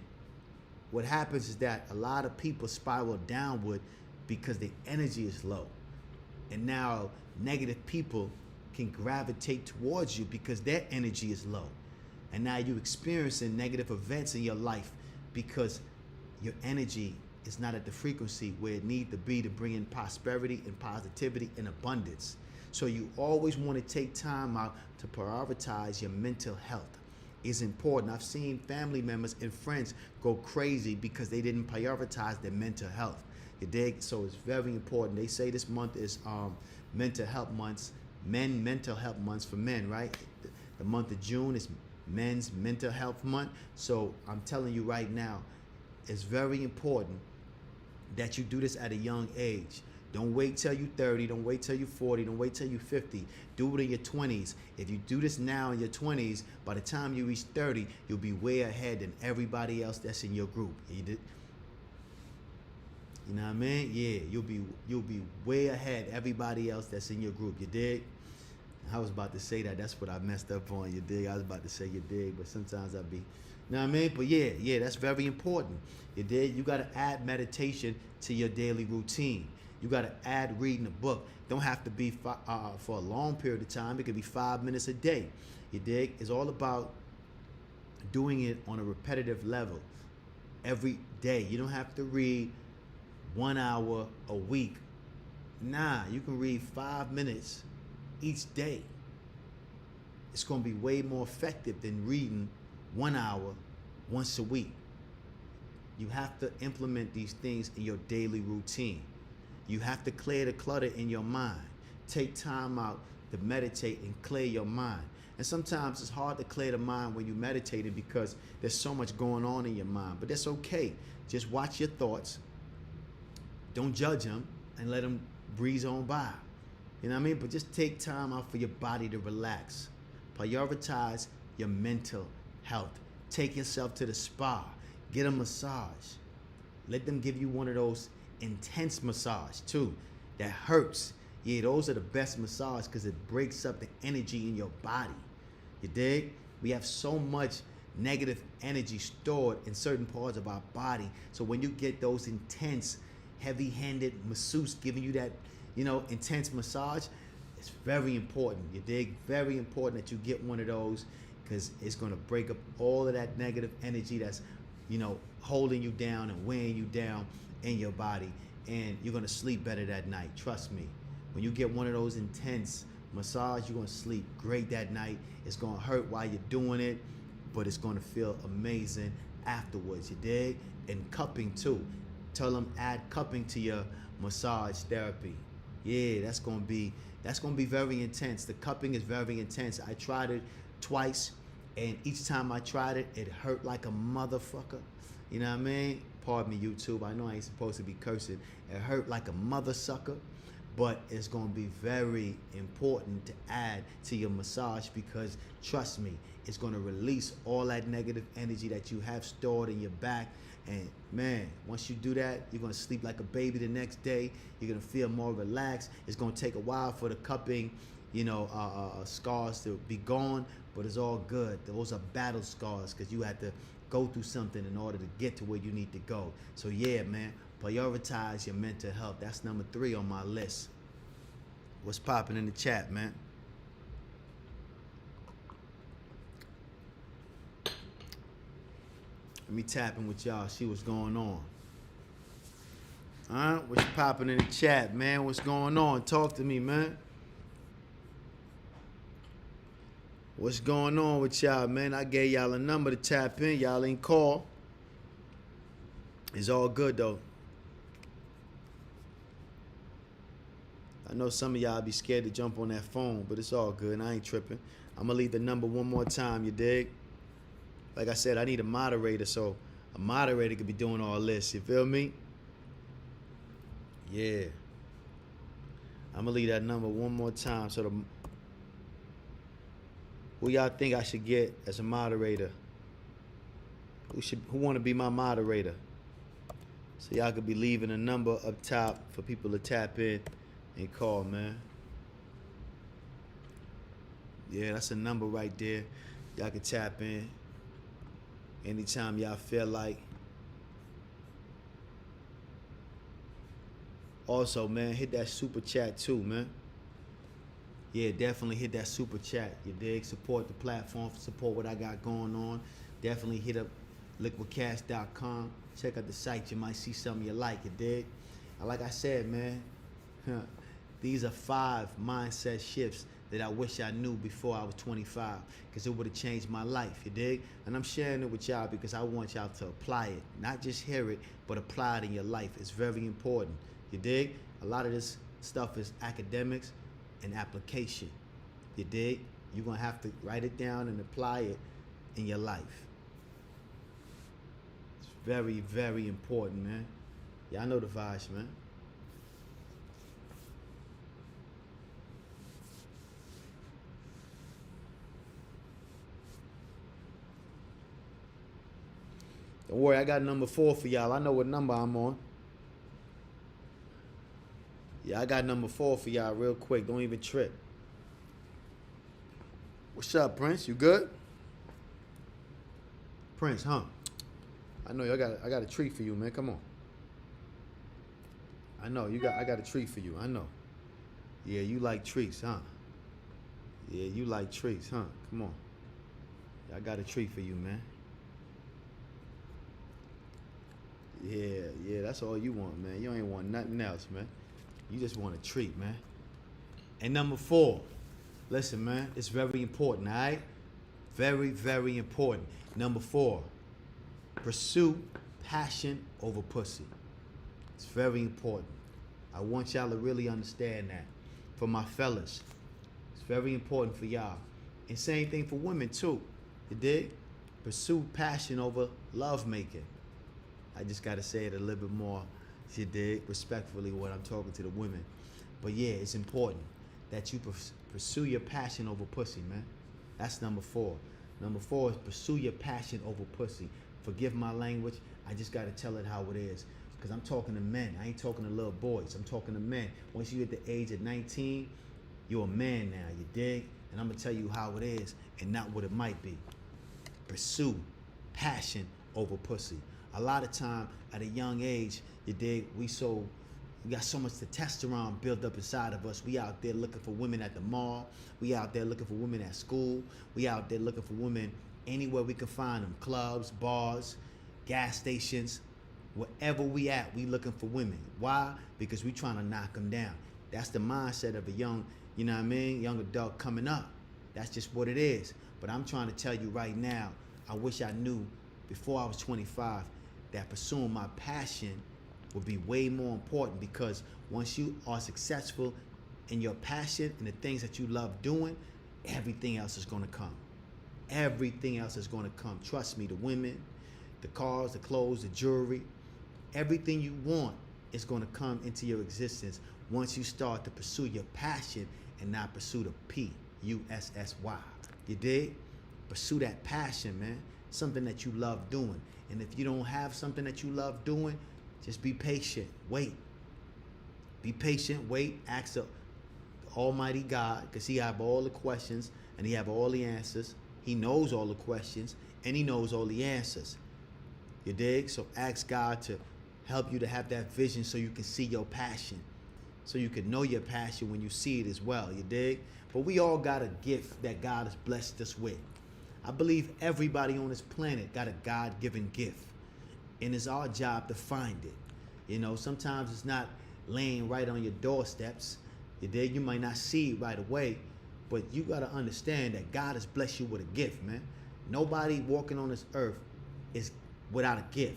what happens is that a lot of people spiral downward because their energy is low. And now negative people can gravitate towards you because their energy is low. And now you're experiencing negative events in your life because your energy is not at the frequency where it needs to be to bring in prosperity and positivity and abundance. So you always want to take time out to prioritize your mental health. It's important. I've seen family members and friends go crazy because they didn't prioritize their mental health. You dig? So it's very important. They say this month is mental health months, mental health months for men, right? The month of June is men's mental health month. So I'm telling you right now, it's very important that you do this at a young age. Don't wait till you're 30, don't wait till you're 40, don't wait till you're 50. Do it in your 20s. If you do this now in your 20s, by the time you reach 30, you'll be way ahead than everybody else that's in your group. You know what I mean? Yeah, you'll be way ahead everybody else that's in your group. You dig? I was about to say that. That's what I messed up on. You dig? I was about to say you dig, but sometimes I be, you know what I mean? But yeah, that's very important. You dig? You got to add meditation to your daily routine. You got to add reading a book. Don't have to be for a long period of time. It could be 5 minutes a day. You dig? It's all about doing it on a repetitive level every day. You don't have to read 1 hour a week. Nah, you can read 5 minutes each day. It's going to be way more effective than reading 1 hour once a week. You have to implement these things in your daily routine. You have to clear the clutter in your mind. Take time out to meditate and clear your mind. And sometimes it's hard to clear the mind when you're meditating because there's so much going on in your mind. But that's okay. Just watch your thoughts. Don't judge them and let them breeze on by. You know what I mean? But just take time out for your body to relax. Prioritize your mental health. Take yourself to the spa. Get a massage. Let them give you one of those intense massage too that hurts. Yeah, those are the best massage because it breaks up the energy in your body. You dig? We have so much negative energy stored in certain parts of our body. So when you get those intense, heavy-handed masseuse giving you that, intense massage, it's very important. You dig? Very important that you get one of those, because it's going to break up all of that negative energy that's, holding you down and weighing you down in your body. And you're going to sleep better that night. Trust me. When you get one of those intense massage, you're going to sleep great that night. It's going to hurt while you're doing it, but it's going to feel amazing afterwards. You dig? And cupping too. Tell them add cupping to your massage therapy. Yeah, that's gonna be very intense. The cupping is very intense. I tried it twice, and each time I tried it, it hurt like a motherfucker. You know what I mean? Pardon me, YouTube. I know I ain't supposed to be cursing. It hurt like a mother sucker, but it's gonna be very important to add to your massage, because trust me, it's gonna release all that negative energy that you have stored in your back. And man, once you do that, you're gonna sleep like a baby the next day. You're gonna feel more relaxed. It's gonna take a while for the cupping, scars to be gone, but it's all good. Those are battle scars, because you had to go through something in order to get to where you need to go. So yeah, man, prioritize your mental health. That's number 3 on my list. What's popping in the chat, man? Let me tap in with y'all, see what's going on. What's popping in the chat, man? What's going on? Talk to me, man. What's going on with y'all, man? I gave y'all a number to tap in. Y'all ain't call. It's all good, though. I know some of y'all be scared to jump on that phone, but it's all good. I ain't tripping. I'm going to leave the number one more time, you dig? Like I said, I need a moderator, so a moderator could be doing all this. You feel me? Yeah. I'm going to leave that number one more time. So who y'all think I should get as a moderator? Who want to be my moderator? So y'all could be leaving a number up top for people to tap in and call, man. Yeah, that's a number right there. Y'all can tap in anytime y'all feel like. Also, man, hit that super chat too, man. Yeah, definitely hit that super chat. You dig? Support the platform, support what I got going on. Definitely hit up liquidcash.com. Check out the site. You might see something you like. You dig? And like I said, man, these are 5 mindset shifts that I wish I knew before I was 25, because it would have changed my life. You dig? And I'm sharing it with y'all because I want y'all to apply it. Not just hear it, but apply it in your life. It's very important. You dig? A lot of this stuff is academics and application. You dig? You're going to have to write it down and apply it in your life. It's very, very important, man. Y'all know the vibes, man. Don't worry, I got number 4 for y'all. I know what number I'm on. Yeah, I got number 4 for y'all real quick. Don't even trip. What's up, Prince? You good? Prince, huh? I know I got a treat for you, man. Come on. I know I got a treat for you. I know. Yeah, you like treats, huh? Yeah, you like treats, huh? Come on. I got a treat for you, man. Yeah, that's all you want, man. You ain't want nothing else, man. You just want a treat, man. And number 4, listen, man, it's very important, all right? Very, very important. Number 4, pursue passion over pussy. It's very important. I want y'all to really understand that. For my fellas, it's very important for y'all. And same thing for women, too. You dig? Pursue passion over love making. I just got to say it a little bit more, you dig, respectfully when I'm talking to the women. But yeah, it's important that you pursue your passion over pussy, man. That's number 4. Number 4 is pursue your passion over pussy. Forgive my language. I just got to tell it how it is. Because I'm talking to men. I ain't talking to little boys. I'm talking to men. Once you hit the age of 19, you're a man now, you dig? And I'm going to tell you how it is and not what it might be. pursue passion over pussy. A lot of time at a young age, you dig, we got so much testosterone built up inside of us. We out there looking for women at the mall. We out there looking for women at school. We out there looking for women anywhere we can find them. Clubs, bars, gas stations, wherever we at, we looking for women. Why? Because we trying to knock them down. That's the mindset of a young, you know what I mean, young adult coming up. That's just what it is. But I'm trying to tell you right now, I wish I knew before I was 25 that pursuing my passion would be way more important, because once you are successful in your passion and the things that you love doing, everything else is gonna come. Everything else is gonna come. Trust me, the women, the cars, the clothes, the jewelry, everything you want is gonna come into your existence once you start to pursue your passion and not pursue the P-U-S-S-Y. You dig? Pursue that passion, man. Something that you love doing. And if you don't have something that you love doing, just be patient. Wait. Be patient. Wait. Ask the Almighty God, because He have all the questions and He have all the answers. He knows all the questions and He knows all the answers. You dig? So ask God to help you to have that vision so you can see your passion, so you can know your passion when you see it as well. You dig? But we all got a gift that God has blessed us with. I believe everybody on this planet got a God-given gift, and it's our job to find it. You know, sometimes it's not laying right on your doorsteps. You dig? You might not see it right away, but you got to understand that God has blessed you with a gift, man. Nobody walking on this earth is without a gift.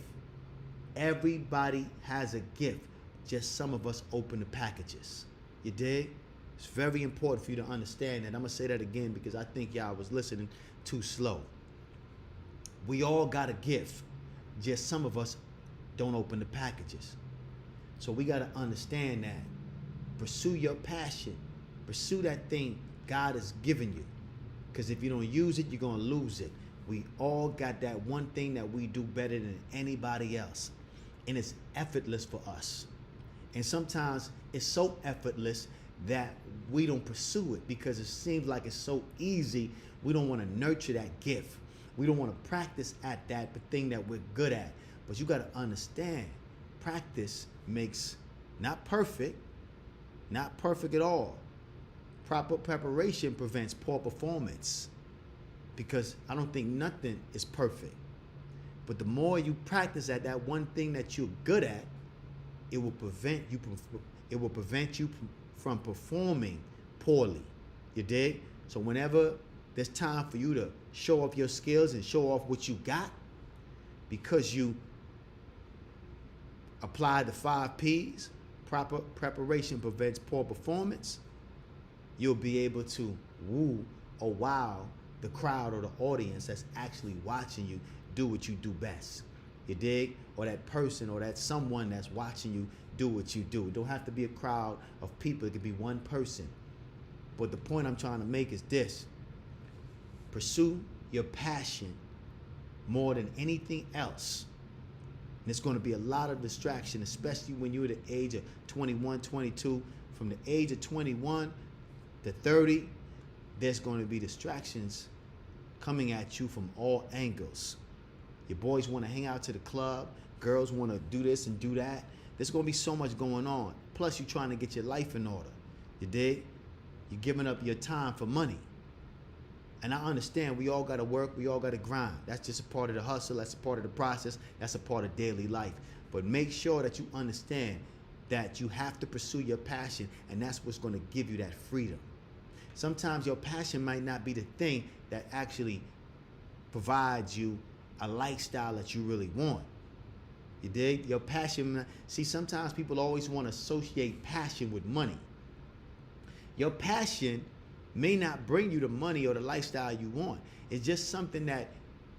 Everybody has a gift. Just some of us open the packages. You dig? It's very important for you to understand that. I'm going to say that again because I think y'all was listening too slow. We all got a gift. Just some of us don't open the packages. So we got to understand that. Pursue your passion. Pursue that thing God has given you. Because if you don't use it, you're going to lose it. We all got that one thing that we do better than anybody else. And it's effortless for us. And sometimes it's so effortless that we don't pursue it because it seems like it's so easy. We don't want to nurture that gift. We don't want to practice at that thing that we're good at. But you got to understand, practice makes not perfect at all. Proper preparation prevents poor performance, because I don't think nothing is perfect. But the more you practice at that one thing that you're good at, it will prevent you from performing poorly. You dig? So whenever there's time for you to show off your skills and show off what you got, because you apply the 5 P's, proper preparation prevents poor performance, you'll be able to woo or wow the crowd or the audience that's actually watching you do what you do best. You dig? Or that person or that someone that's watching you do what you do. It don't have to be a crowd of people. It could be one person. But the point I'm trying to make is this. Pursue your passion more than anything else. And it's going to be a lot of distraction, especially when you're at the age of 21, 22. From the age of 21 to 30, there's going to be distractions coming at you from all angles. Your boys want to hang out to the club. Girls want to do this and do that. There's going to be so much going on. Plus, you're trying to get your life in order. You dig? You're giving up your time for money. And I understand we all got to work. We all got to grind. That's just a part of the hustle. That's a part of the process. That's a part of daily life. But make sure that you understand that you have to pursue your passion, and that's what's going to give you that freedom. Sometimes your passion might not be the thing that actually provides you a lifestyle that you really want. You dig? Your passion. See, sometimes people always want to associate passion with money. Your passion may not bring you the money or the lifestyle you want. It's just something that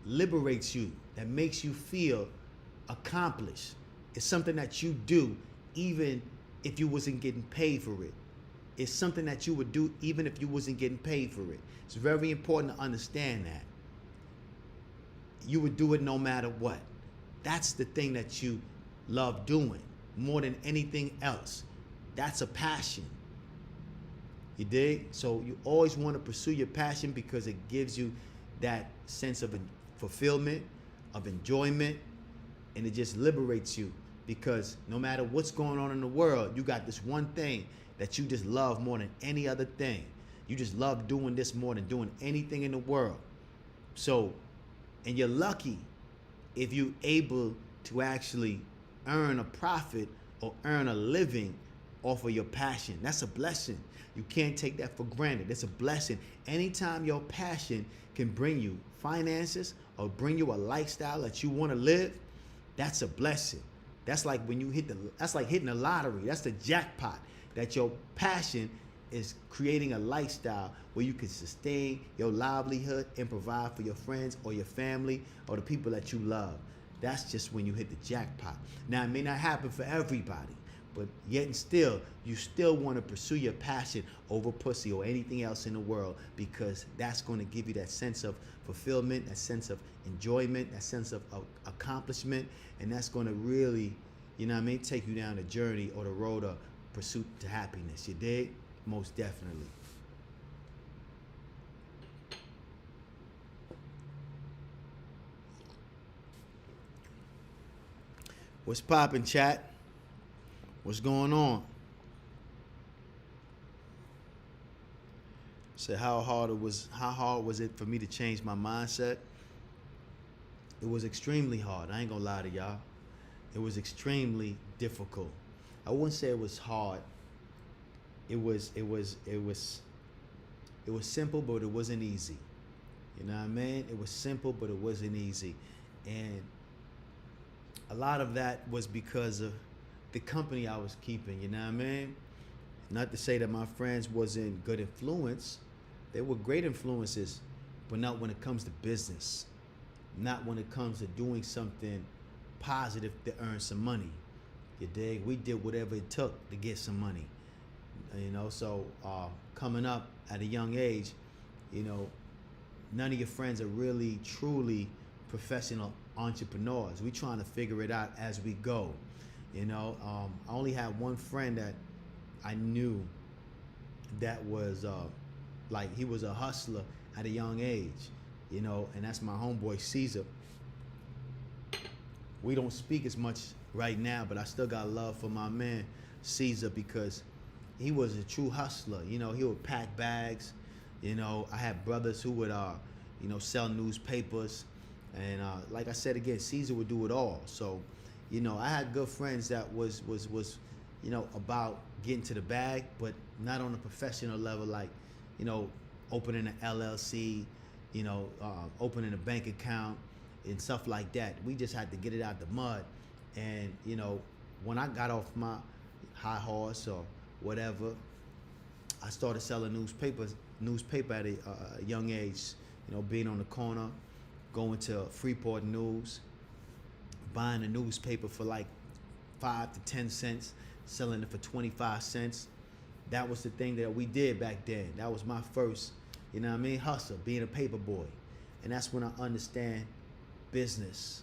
liberates you, that makes you feel accomplished. It's something that you do even if you wasn't getting paid for it. It's something that you would do even if you wasn't getting paid for it. It's very important to understand that. You would do it no matter what. That's the thing that you love doing more than anything else. That's a passion. You dig? So you always want to pursue your passion because it gives you that sense of fulfillment, of enjoyment, and it just liberates you because no matter what's going on in the world, you got this one thing that you just love more than any other thing. You just love doing this more than doing anything in the world. So, and you're lucky if you're able to actually earn a profit or earn a living off of your passion. That's a blessing. You can't take that for granted. It's a blessing. Anytime your passion can bring you finances or bring you a lifestyle that you want to live, that's a blessing. That's like when you that's like hitting the lottery. That's the jackpot. That your passion is creating a lifestyle where you can sustain your livelihood and provide for your friends or your family or the people that you love. That's just when you hit the jackpot. Now, it may not happen for everybody, but yet and still, you still want to pursue your passion over pussy or anything else in the world because that's going to give you that sense of fulfillment, that sense of enjoyment, that sense of accomplishment, and that's going to really, take you down the journey or the road of pursuit to happiness. You dig? Most definitely. What's poppin', chat? What's going on? So how hard was it for me to change my mindset? It was extremely hard. I ain't gonna lie to y'all. It was extremely difficult. I wouldn't say it was hard. It was simple, but it wasn't easy. You know what I mean? It was simple, but it wasn't easy. And a lot of that was because of the company I was keeping, you know what I mean? Not to say that my friends wasn't good influence. They were great influences, but not when it comes to business. Not when it comes to doing something positive to earn some money. You dig? We did whatever it took to get some money. So coming up at a young age, none of your friends are really, truly professional entrepreneurs. We trying to figure it out as we go. I only had one friend that I knew that was he was a hustler at a young age, and that's my homeboy Caesar. We don't speak as much right now, but I still got love for my man Caesar because he was a true hustler. He would pack bags. I had brothers who would sell newspapers, and like I said again, Caesar would do it all. So I had good friends that was about getting to the bag, but not on a professional level, like opening an LLC, opening a bank account and stuff like that. We just had to get it out the mud. And when I got off my high horse or whatever, I started selling newspaper at a young age. Being on the corner, going to Freeport News, buying a newspaper for like 5 to 10 cents, selling it for 25 cents. That was the thing that we did back then. That was my first, hustle, being a paper boy. And that's when I understand business.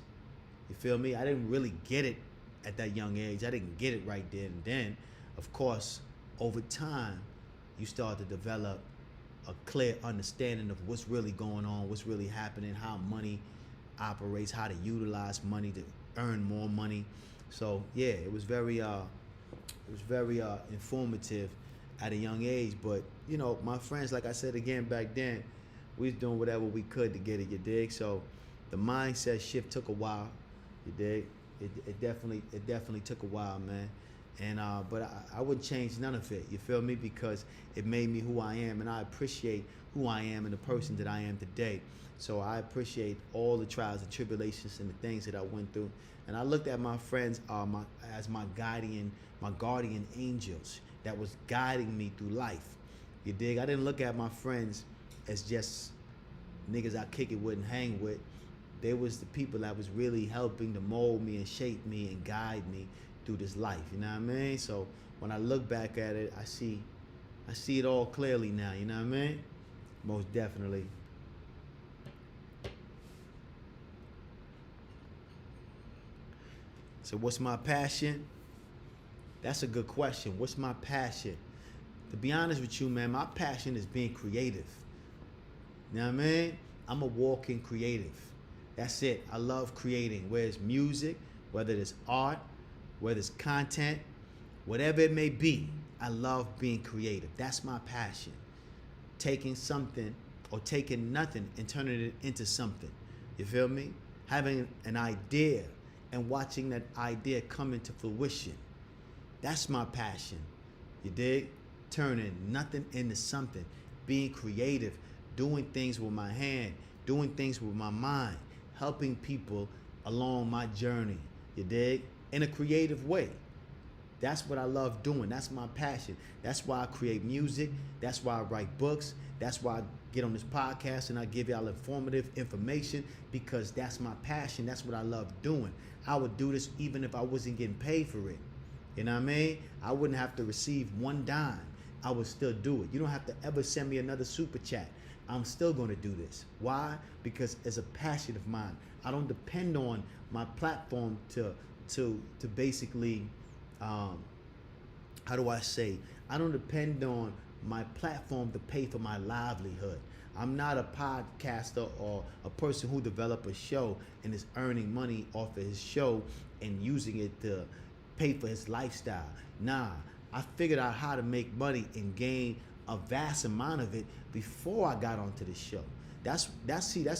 You feel me? I didn't really get it at that young age. I didn't get it right then and then. Of course, over time, you start to develop a clear understanding of what's really going on, what's really happening, how money operates, how to utilize money to earn more money. So yeah, it was very informative at a young age. But my friends, like I said again back then, we was doing whatever we could to get it. You dig? So the mindset shift took a while. You dig? It definitely took a while, man. And but I wouldn't change none of it. You feel me? Because it made me who I am, and I appreciate who I am and the person that I am today. So I appreciate all the trials and tribulations and the things that I went through. And I looked at my friends as my guardian angels that was guiding me through life. You dig? I didn't look at my friends as just niggas I kick it with and hang with. They was the people that was really helping to mold me and shape me and guide me through this life. You know what I mean? So when I look back at it, I see it all clearly now. You know what I mean? Most definitely. So what's my passion? That's a good question. What's my passion? To be honest with you, man, my passion is being creative. You know what I mean? I'm a walking creative. That's it. I love creating, whether it's music, whether it's art, whether it's content, whatever it may be. I love being creative. That's my passion. Taking something or taking nothing and turning it into something. You feel me? Having an idea and watching that idea come into fruition. That's my passion. You dig? Turning nothing into something. Being creative. Doing things with my hand. Doing things with my mind. Helping people along my journey. You dig? In a creative way. That's what I love doing. That's my passion. That's why I create music. That's why I write books. That's why I get on this podcast and I give y'all informative information, because that's my passion. That's what I love doing. I would do this even if I wasn't getting paid for it. You know what I mean? I wouldn't have to receive one dime. I would still do it. You don't have to ever send me another super chat. I'm still going to do this. Why? Because it's a passion of mine. I don't depend on my platform to basically, how do I say? I don't depend on my platform to pay for my livelihood. I'm not a podcaster or a person who developed a show and is earning money off of his show and using it to pay for his lifestyle. Nah, I figured out how to make money and gain a vast amount of it before I got onto the show. That's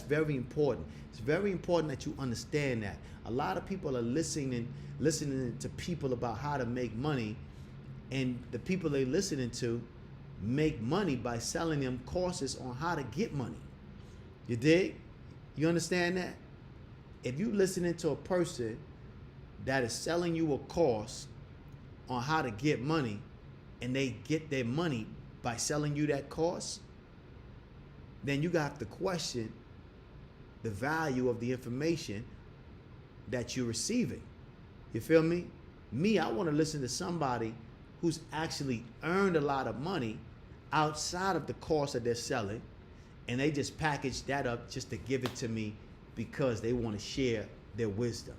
very important. It's very important that you understand that. A lot of people are listening to people about how to make money, and the people they listening to make money by selling them courses on how to get money. You dig? You understand that? If you listening to a person that is selling you a course on how to get money, and they get their money by selling you that course, then you got to question the value of the information that you're receiving. You feel me? Me, I want to listen to somebody who's actually earned a lot of money outside of the course that they're selling, and they just package that up just to give it to me because they want to share their wisdom.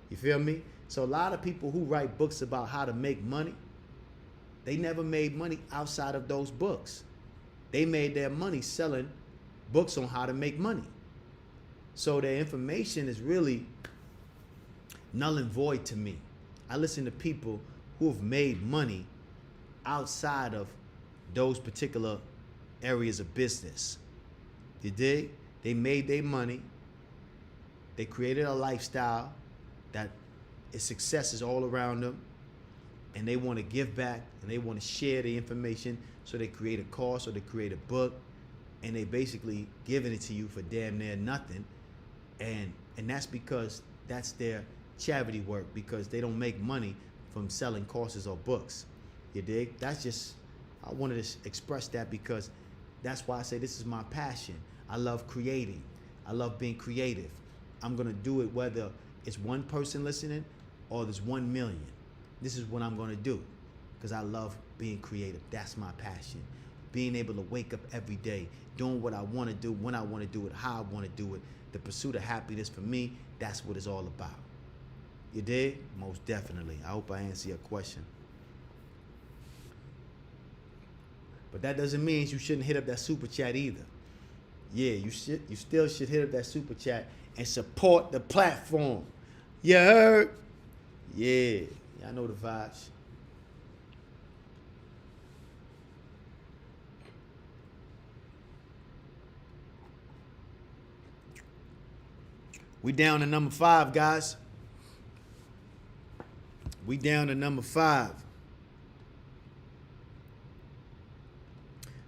You feel me? So a lot of people who write books about how to make money, they never made money outside of those books. They made their money selling books on how to make money. So their information is really null and void to me. I listen to people who have made money outside of those particular areas of business. You dig? They made their money. They created a lifestyle that its success is all around them, and they want to give back and they want to share the information. So they create a course or they create a book, and they basically giving it to you for damn near nothing. And that's because that's their charity work, because they don't make money from selling courses or books. You dig? That's just, I wanted to express that because that's why I say this is my passion. I love creating. I love being creative. I'm going to do it whether it's one person listening or there's 1 million. This is what I'm going to do because I love being creative. That's my passion. Being able to wake up every day, doing what I want to do, when I want to do it, how I want to do it. The pursuit of happiness for me, that's what it's all about. You dig? Most definitely. I hope I answer your question. But that doesn't mean you shouldn't hit up that super chat either. Yeah, you still should hit up that super chat and support the platform. You heard? Yeah, I know the vibes. We down to number 5, guys. We down to number 5.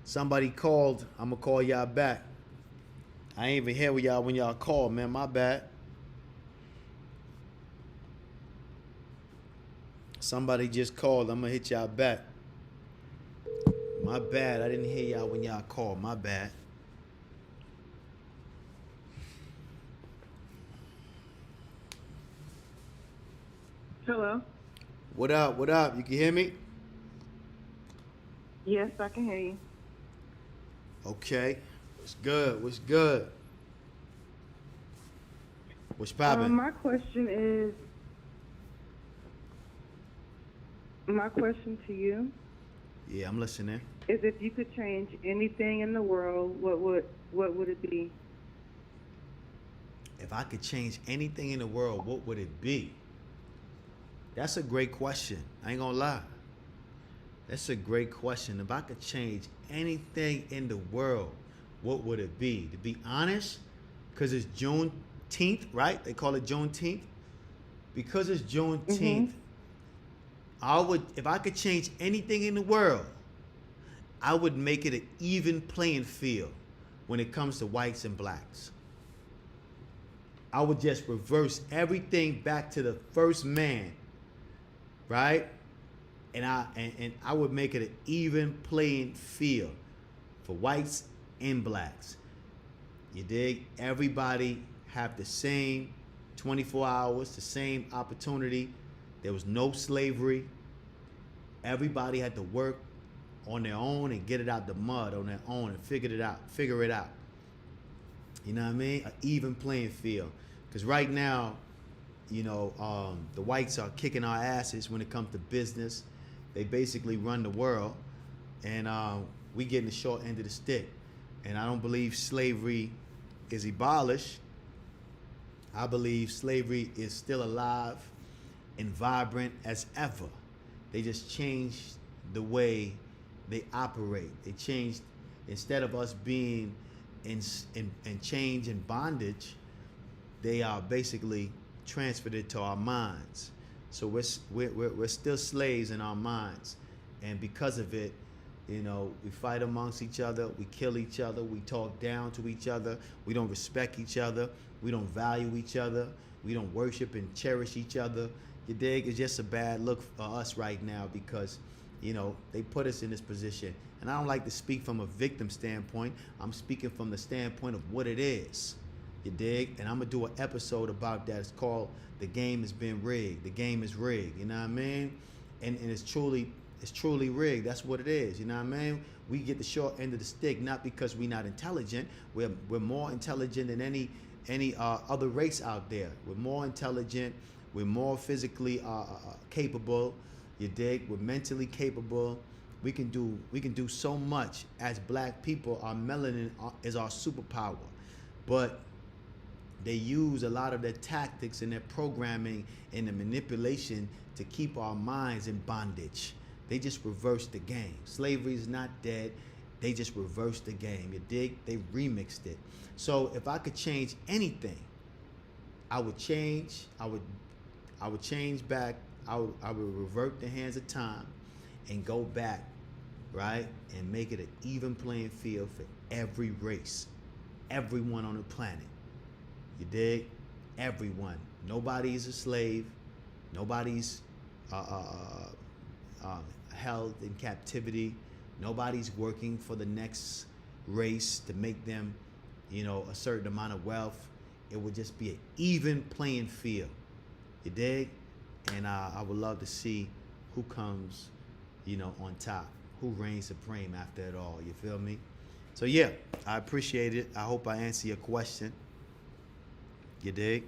Somebody called. I'm going to call y'all back. I ain't even here with y'all when y'all called, man. My bad. Somebody just called. I'm going to hit y'all back. My bad. I didn't hear y'all when y'all called. My bad. Hello? What up? What up? You can hear me? Yes, I can hear you. Okay. What's good? What's good? What's poppin'? My question to you Yeah, I'm listening. is, if you could change anything in the world, what would it be? If I could change anything in the world, what would it be? That's a great question. I ain't gonna lie. That's a great question. If I could change anything in the world, what would it be? To be honest, because it's Juneteenth, right? They call it Juneteenth. Because it's Juneteenth, I would, if I could change anything in the world, I would make it an even playing field when it comes to whites and blacks. I would just reverse everything back to the first man, right? And I would make it an even playing field for whites and blacks. You dig? Everybody have the same 24 hours, the same opportunity. There was no slavery. Everybody had to work on their own and get it out the mud on their own and figure it out. You know what I mean? An even playing field. Because right now, you know, the whites are kicking our asses when it comes to business. They basically run the world, and we getting the short end of the stick. And I don't believe slavery is abolished. I believe slavery is still alive and vibrant as ever. They just changed the way they operate. They changed, instead of us being in chains and bondage, they are basically transferred it to our minds. So we're still slaves in our minds, and because of it, you know, we fight amongst each other, we kill each other, we talk down to each other, we don't respect each other, we don't value each other, we don't worship and cherish each other. You dig? It's just a bad look for us right now because, you know, they put us in this position. And I don't like to speak from a victim standpoint. I'm speaking from the standpoint of what it is. You dig? And I'm gonna do an episode about that. It's called "The Game Has Been Rigged." The game is rigged. You know what I mean? And it's truly rigged. That's what it is. You know what I mean? We get the short end of the stick, not because we're not intelligent. We're more intelligent than any other race out there. We're more intelligent. We're more physically capable. You dig? We're mentally capable. We can do so much as black people. Our melanin is our superpower, but they use a lot of their tactics and their programming and the manipulation to keep our minds in bondage. They just reversed the game. Slavery is not dead. They just reversed the game. You dig? They remixed it. So if I could change anything, I would change back. I would revert the hands of time and go back, right? And make it an even playing field for every race, everyone on the planet. You dig? Everyone. Nobody's a slave. Nobody's held in captivity. Nobody's working for the next race to make them, you know, a certain amount of wealth. It would just be an even playing field. You dig? And I would love to see who comes, you know, on top, who reigns supreme after it all. You feel me? So yeah, I appreciate it. I hope I answer your question. You dig?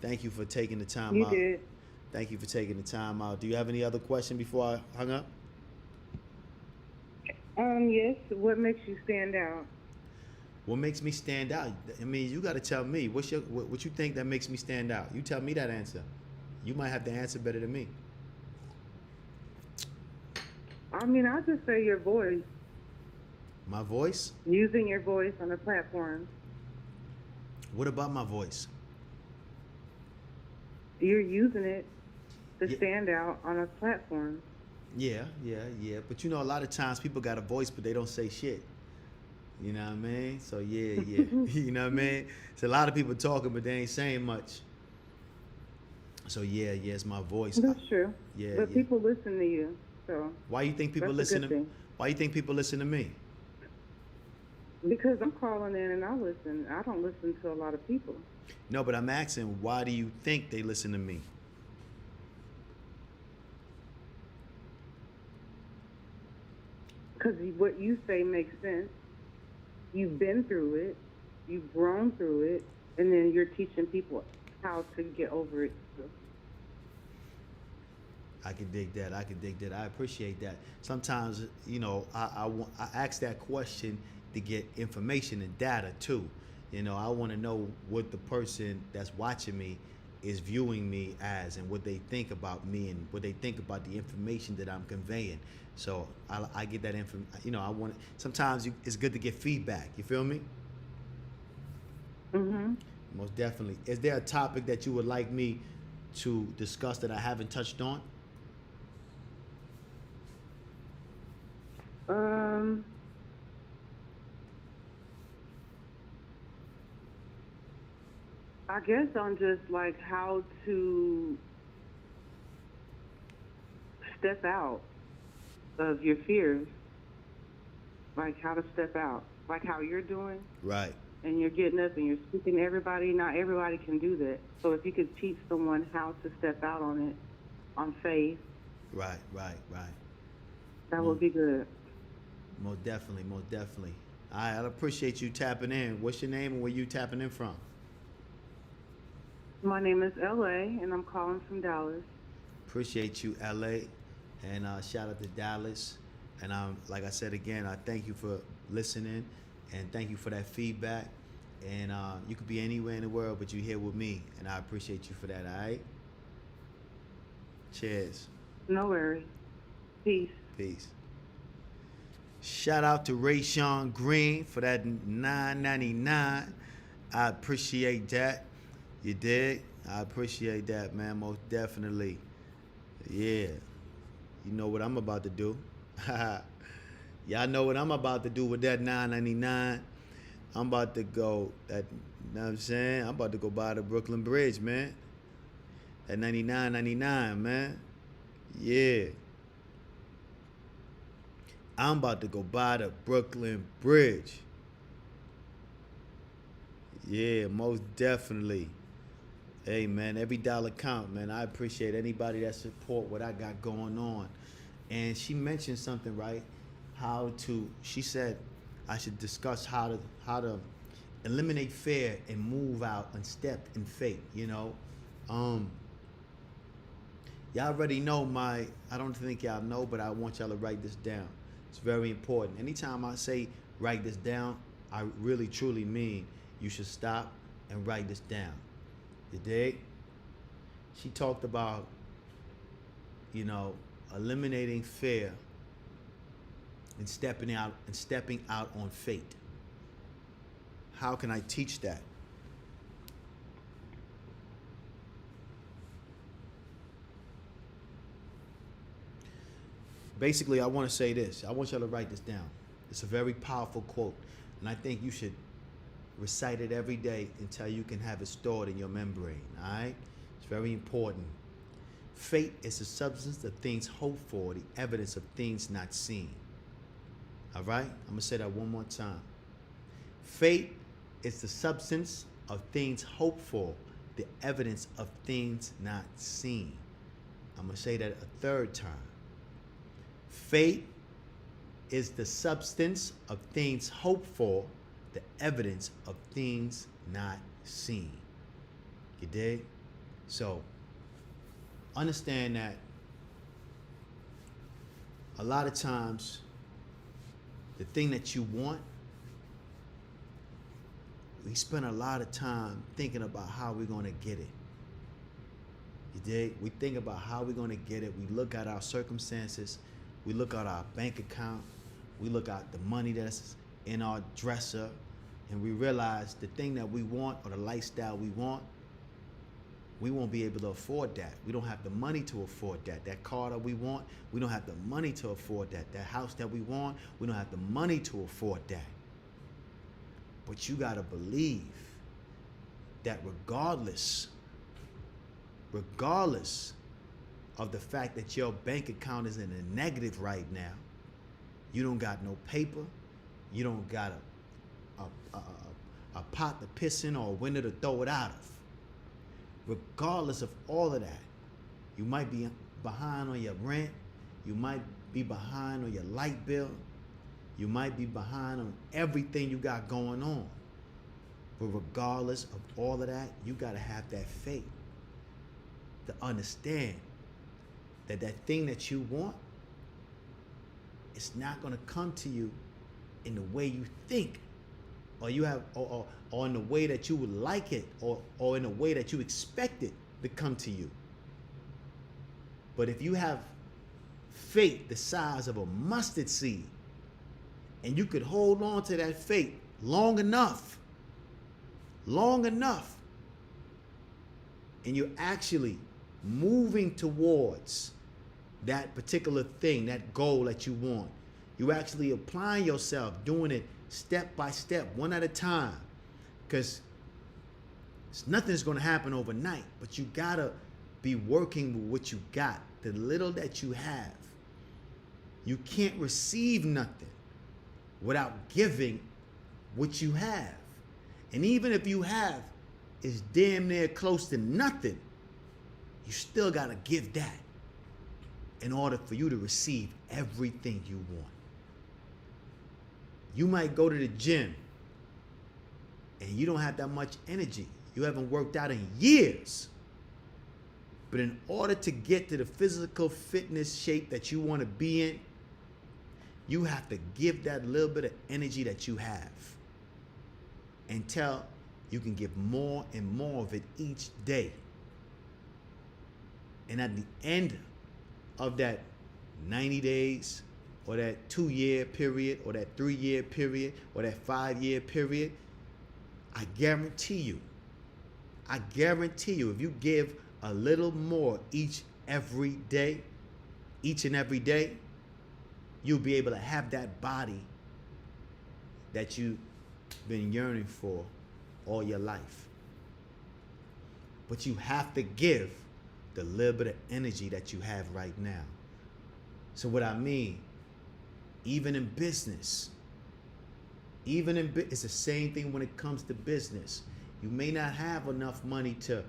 Thank you for taking the time out. You did. Thank you for taking the time out. Do you have any other question before I hung up? Yes. What makes you stand out? What makes me stand out? I mean, you got to tell me. What you think that makes me stand out? You tell me that answer. You might have the answer better than me. I mean, I'll just say your voice. My voice? Using your voice on a platform. What about my voice? You're using it to Yeah. stand out on a platform. Yeah. But you know, a lot of times people got a voice, but they don't say shit. You know what I mean? So yeah. You know what I mean? It's a lot of people talking, but they ain't saying much. So yeah, it's my voice. That's true. Yeah. But people listen to you, so. Why you think people That's a listen good to? thing. Why you think people listen to me? Because I'm calling in and I listen. I don't listen to a lot of people. No, but I'm asking, why do you think they listen to me? Because what you say makes sense. You've been through it. You've grown through it. And then you're teaching people how to get over it. I can dig that. I appreciate that. Sometimes, you know, I ask that question to get information and data too. You know, I want to know what the person that's watching me is viewing me as, and what they think about me, and what they think about the information that I'm conveying. So I get that info. You know, I want. Sometimes it's good to get feedback. You feel me? Mhm. Most definitely. Is there a topic that you would like me to discuss that I haven't touched on? Um, I guess on just like how to step out of your fears, like how to step out, like how you're doing, Right. and you're getting up and you're speaking to everybody. Not everybody can do that. So if you could teach someone how to step out on it, on faith, Right. Right. Right. that Most, would be good. most definitely. Most definitely. I appreciate you tapping in. What's your name and where you tapping in from? My name is LA, and I'm calling from Dallas. Appreciate you, LA, and shout out to Dallas. And like I said again, I thank you for listening, and thank you for that feedback. And you could be anywhere in the world, but you're here with me, and I appreciate you for that. All right. Cheers. No worries. Peace. Peace. Shout out to Rayshawn Green for that $9.99. I appreciate that. You did. I appreciate that, man. Most definitely. Yeah. You know what I'm about to do. Y'all know what I'm about to do with that $9.99. I'm about to go that, you know what I'm saying? I'm about to go by the Brooklyn Bridge, man. That 99.99, man. Yeah. I'm about to go by the Brooklyn Bridge. Yeah, most definitely. Hey, man, every dollar count, man. I appreciate anybody that support what I got going on. And she mentioned something, right? She said I should discuss how to eliminate fear and move out and step in faith, you know? Um, y'all already know I don't think y'all know, but I want y'all to write this down. It's very important. Anytime I say write this down, I really truly mean you should stop and write this down. You dig? She talked about, you know, eliminating fear and stepping out on faith. How can I teach that? Basically, I want to say this. I want y'all to write this down. It's a very powerful quote, and I think you should recite it every day until you can have it stored in your membrane. All right? It's very important. Faith is the substance of things hoped for, the evidence of things not seen. All right? I'm going to say that one more time. Faith is the substance of things hoped for, the evidence of things not seen. I'm going to say that a third time. Faith is the substance of things hoped for, the evidence of things not seen. You dig? So, understand that a lot of times, the thing that you want, we spend a lot of time thinking about how we're going to get it. You dig? We think about how we're going to get it. We look at our circumstances. We look at our bank account. We look at the money that's in our dresser. And we realize the thing that we want, or the lifestyle we want, we won't be able to afford that. We don't have the money to afford that. That car that we want, we don't have the money to afford that. That house that we want, we don't have the money to afford that. But you gotta believe that regardless of the fact that your bank account is in a negative right now, you don't got no paper, you don't got a pot to piss in or a window to throw it out of. Regardless of all of that, you might be behind on your rent, you might be behind on your light bill, you might be behind on everything you got going on. But regardless of all of that, you gotta have that faith to understand that that thing that you want, it's not gonna come to you in the way you think or you have, or in the way that you would like it, or in a way that you expect it to come to you. But if you have faith the size of a mustard seed, and you could hold on to that faith long enough, and you're actually moving towards that particular thing, that goal that you want. You actually applying yourself, doing it step by step, one at a time. Because nothing's going to happen overnight, but you got to be working with what you got, the little that you have. You can't receive nothing without giving what you have. And even if you have is damn near close to nothing, you still got to give that in order for you to receive everything you want. You might go to the gym and you don't have that much energy. You haven't worked out in years. But in order to get to the physical fitness shape that you want to be in, you have to give that little bit of energy that you have until you can give more and more of it each day. And at the end of that 90 days, or that 2-year period, or that 3-year period, or that 5-year period, I guarantee you, if you give a little more each and every day, you'll be able to have that body that you've been yearning for all your life. But you have to give the little bit of energy that you have right now. So what I mean, even in business, it's the same thing when it comes to business. You may not have enough money to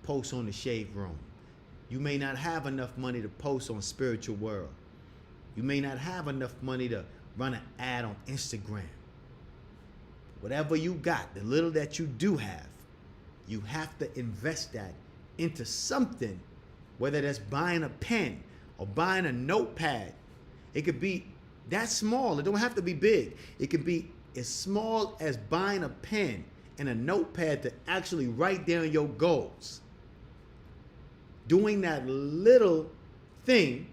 post on the Shade Room. You may not have enough money to post on Spiritual World. You may not have enough money to run an ad on Instagram. Whatever you got, the little that you do have, you have to invest that into something, whether that's buying a pen or buying a notepad. It could be that small. It don't have to be big. It could be as small as buying a pen and a notepad to actually write down your goals. Doing that little thing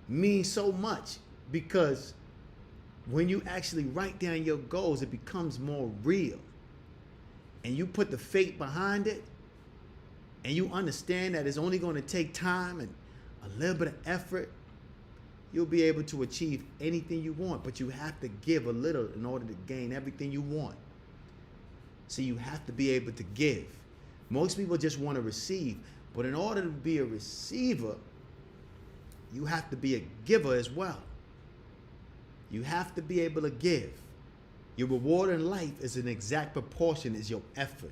means so much, because when you actually write down your goals, it becomes more real. And you put the faith behind it, and you understand that it's only going to take time and a little bit of effort, you'll be able to achieve anything you want. But you have to give a little in order to gain everything you want. So you have to be able to give. Most people just want to receive, but in order to be a receiver, you have to be a giver as well. You have to be able to give. Your reward in life is an exact proportion is your effort.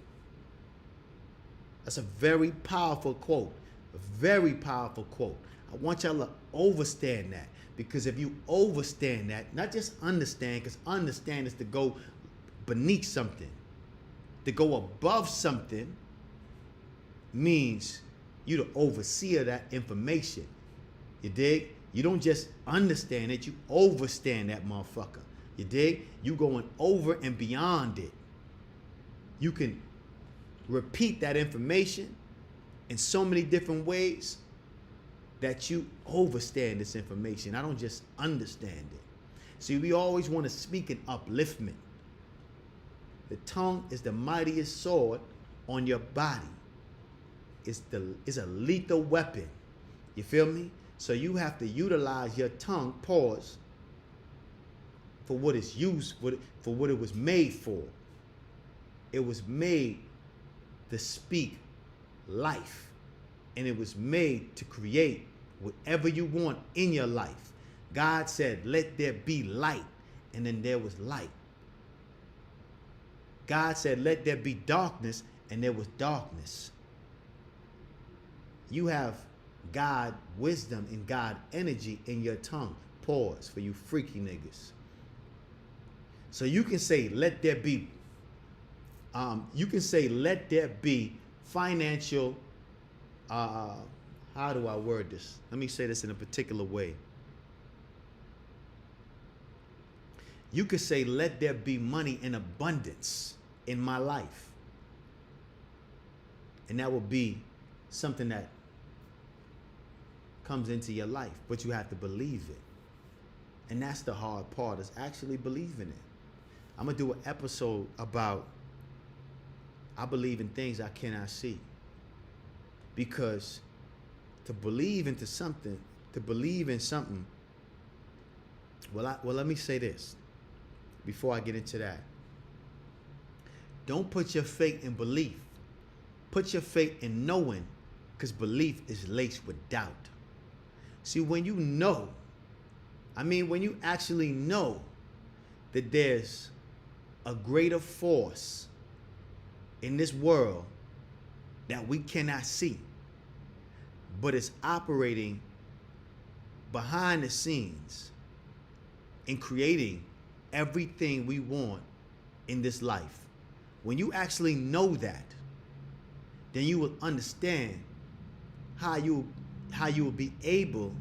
That's a very powerful quote. A very powerful quote. I want y'all to understand that, because if you understand that, not just understand, because understand is to go beneath something. To go above something means you the overseer of that information. You dig? You don't just understand it, you overstand that motherfucker. You dig? You going over and beyond it. You can repeat that information in so many different ways that you overstand this information. I don't just understand it. See, we always want to speak in upliftment. The tongue is the mightiest sword on your body. It's a lethal weapon. You feel me? So you have to utilize your tongue, pause, for what it's used for, what it was made for. It was made to speak life, and it was made to create whatever you want in your life. God said, let there be light, and then there was light. God said, let there be darkness, and there was darkness. You have God wisdom and God energy in your tongue. Pause for you freaky niggas. So you can say, let there be, financial, how do I word this? Let me say this in a particular way. You could say, let there be money in abundance in my life. And that will be something that comes into your life, but you have to believe it. And that's the hard part, is actually believing it. I'm going to do an episode about, I believe in things I cannot see. Because to believe in something, well, let me say this before I get into that. Don't put your faith in belief. Put your faith in knowing, because belief is laced with doubt. See, when you know, when you actually know that there's a greater force in this world that we cannot see, but it's operating behind the scenes and creating everything we want in this life. When you actually know that, then you will understand how you will be able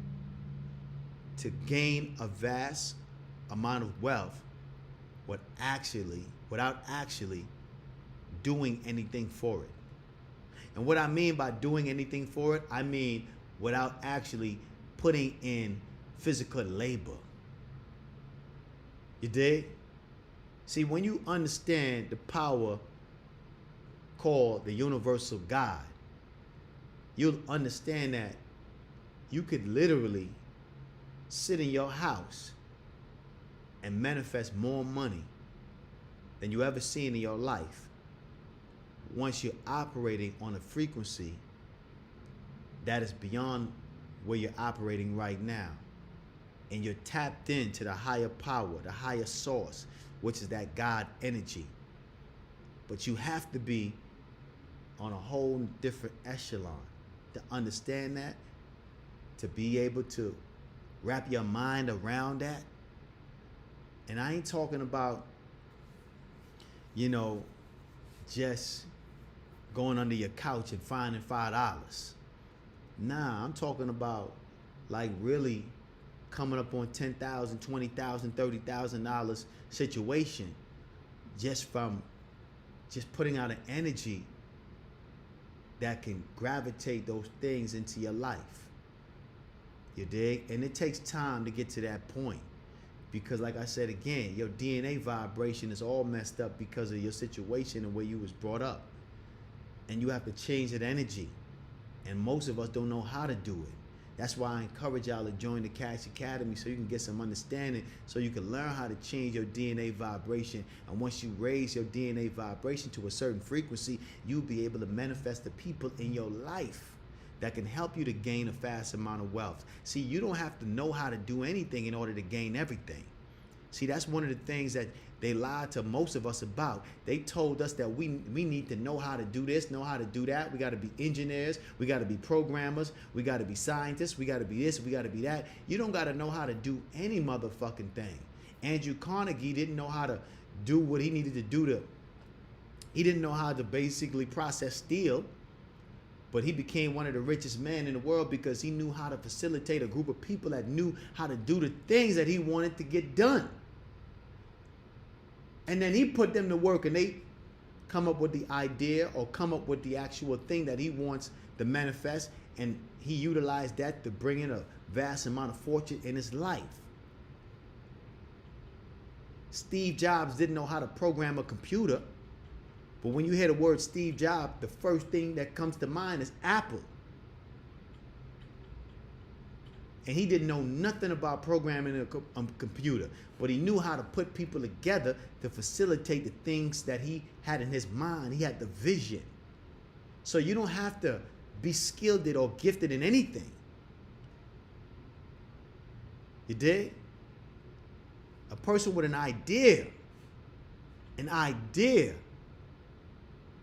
to gain a vast amount of wealth without actually doing anything for it. And what I mean by doing anything for it, I mean without actually putting in physical labor. You dig? See, when you understand the power called the universal God, you'll understand that you could literally sit in your house and manifest more money than you ever seen in your life once you're operating on a frequency that is beyond where you're operating right now. And you're tapped into the higher power, the higher source, which is that God energy. But you have to be on a whole different echelon to understand that, to be able to wrap your mind around that. And I ain't talking about, just going under your couch and finding $5. Nah, I'm talking about like really coming up on $10,000, $20,000, $30,000 situation just from just putting out an energy that can gravitate those things into your life. You dig? And it takes time to get to that point. Because like I said again, your DNA vibration is all messed up because of your situation and where you was brought up. And you have to change that energy. And most of us don't know how to do it. That's why I encourage y'all to join the Cash Academy so you can get some understanding, so you can learn how to change your DNA vibration. And once you raise your DNA vibration to a certain frequency, you'll be able to manifest the people in your life that can help you to gain a fast amount of wealth. See, you don't have to know how to do anything in order to gain everything. See, that's one of the things that they lied to most of us about. They told us that we need to know how to do this, know how to do that. We got to be engineers. We got to be programmers. We got to be scientists. We got to be this. We got to be that. You don't got to know how to do any motherfucking thing. Andrew Carnegie didn't know how to do what he needed to do he didn't know how to basically process steel, but he became one of the richest men in the world because he knew how to facilitate a group of people that knew how to do the things that he wanted to get done. And then he put them to work and they come up with the idea or come up with the actual thing that he wants to manifest. And he utilized that to bring in a vast amount of fortune in his life. Steve Jobs didn't know how to program a computer. But when you hear the word Steve Jobs, the first thing that comes to mind is Apple. And he didn't know nothing about programming a computer, but he knew how to put people together to facilitate the things that he had in his mind. He had the vision. So you don't have to be skilled or gifted in anything. You dig? A person with an idea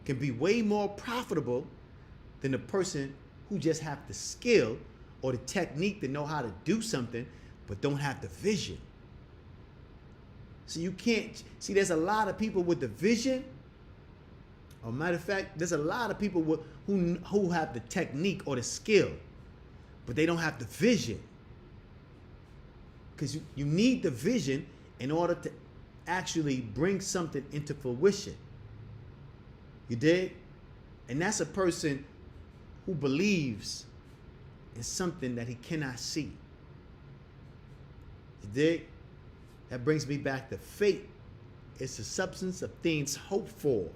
can be way more profitable than the person who just have the skill or the technique to know how to do something, but don't have the vision. So you can't, see, there's a lot of people with the vision, or matter of fact, there's a lot of people who have the technique or the skill, but they don't have the vision. Because you need the vision in order actually bring something into fruition. You dig? And that's a person who believes in something that he cannot see. You dig? That brings me back to faith. It's the substance of things hoped for,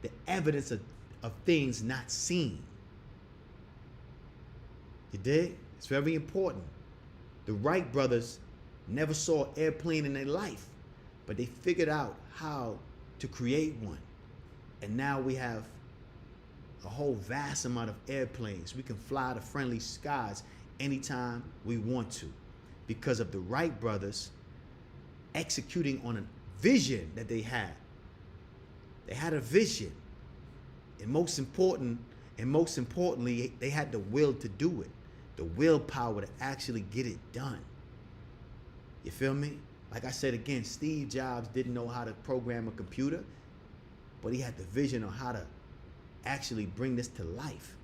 the evidence of things not seen. You dig? It's very important. The Wright brothers never saw an airplane in their life, but they figured out how to create one. And now we have a whole vast amount of airplanes. We can fly to friendly skies anytime we want to because of the Wright brothers executing on a vision that they had. They had a vision. And most importantly, they had the will to do it. The willpower to actually get it done. You feel me? Like I said again, Steve Jobs didn't know how to program a computer, but he had the vision on how to actually bring this to life.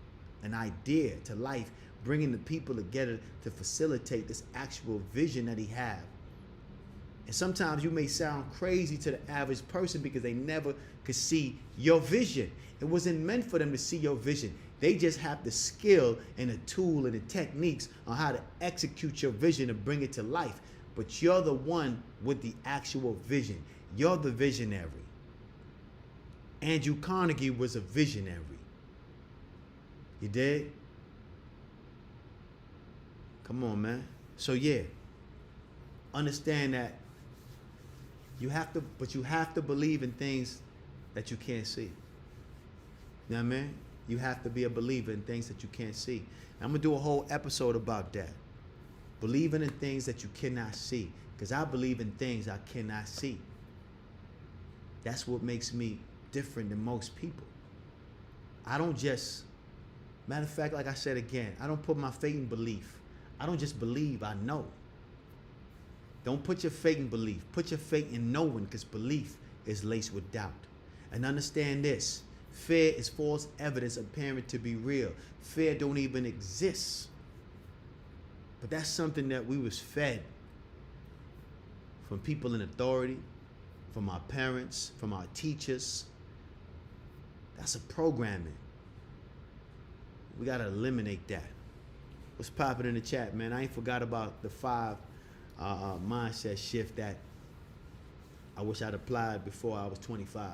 An idea to life, bringing the people together to facilitate this actual vision that he had. And sometimes you may sound crazy to the average person because they never could see your vision. It wasn't meant for them to see your vision. They just have the skill and the tool and the techniques on how to execute your vision and bring it to life. But you're the one with the actual vision. You're the visionary. Andrew Carnegie was a visionary. You dig? Come on, man. So yeah, understand that you have to believe in things that you can't see. You know what I mean? You have to be a believer in things that you can't see. And I'm gonna do a whole episode about that. Believing in things that you cannot see. Because I believe in things I cannot see. That's what makes me different than most people. I don't just, matter of fact, like I said again, I don't put my faith in belief. I don't just believe, I know. Don't put your faith in belief. Put your faith in knowing, because belief is laced with doubt. And understand this. Fear is false evidence appearing to be real. Fear don't even exist. But that's something that we was fed from people in authority, from our parents, from our teachers. That's a programming. We got to eliminate that. What's popping in the chat, man? I ain't forgot about the 5 mindset shift that I wish I'd applied before I was 25.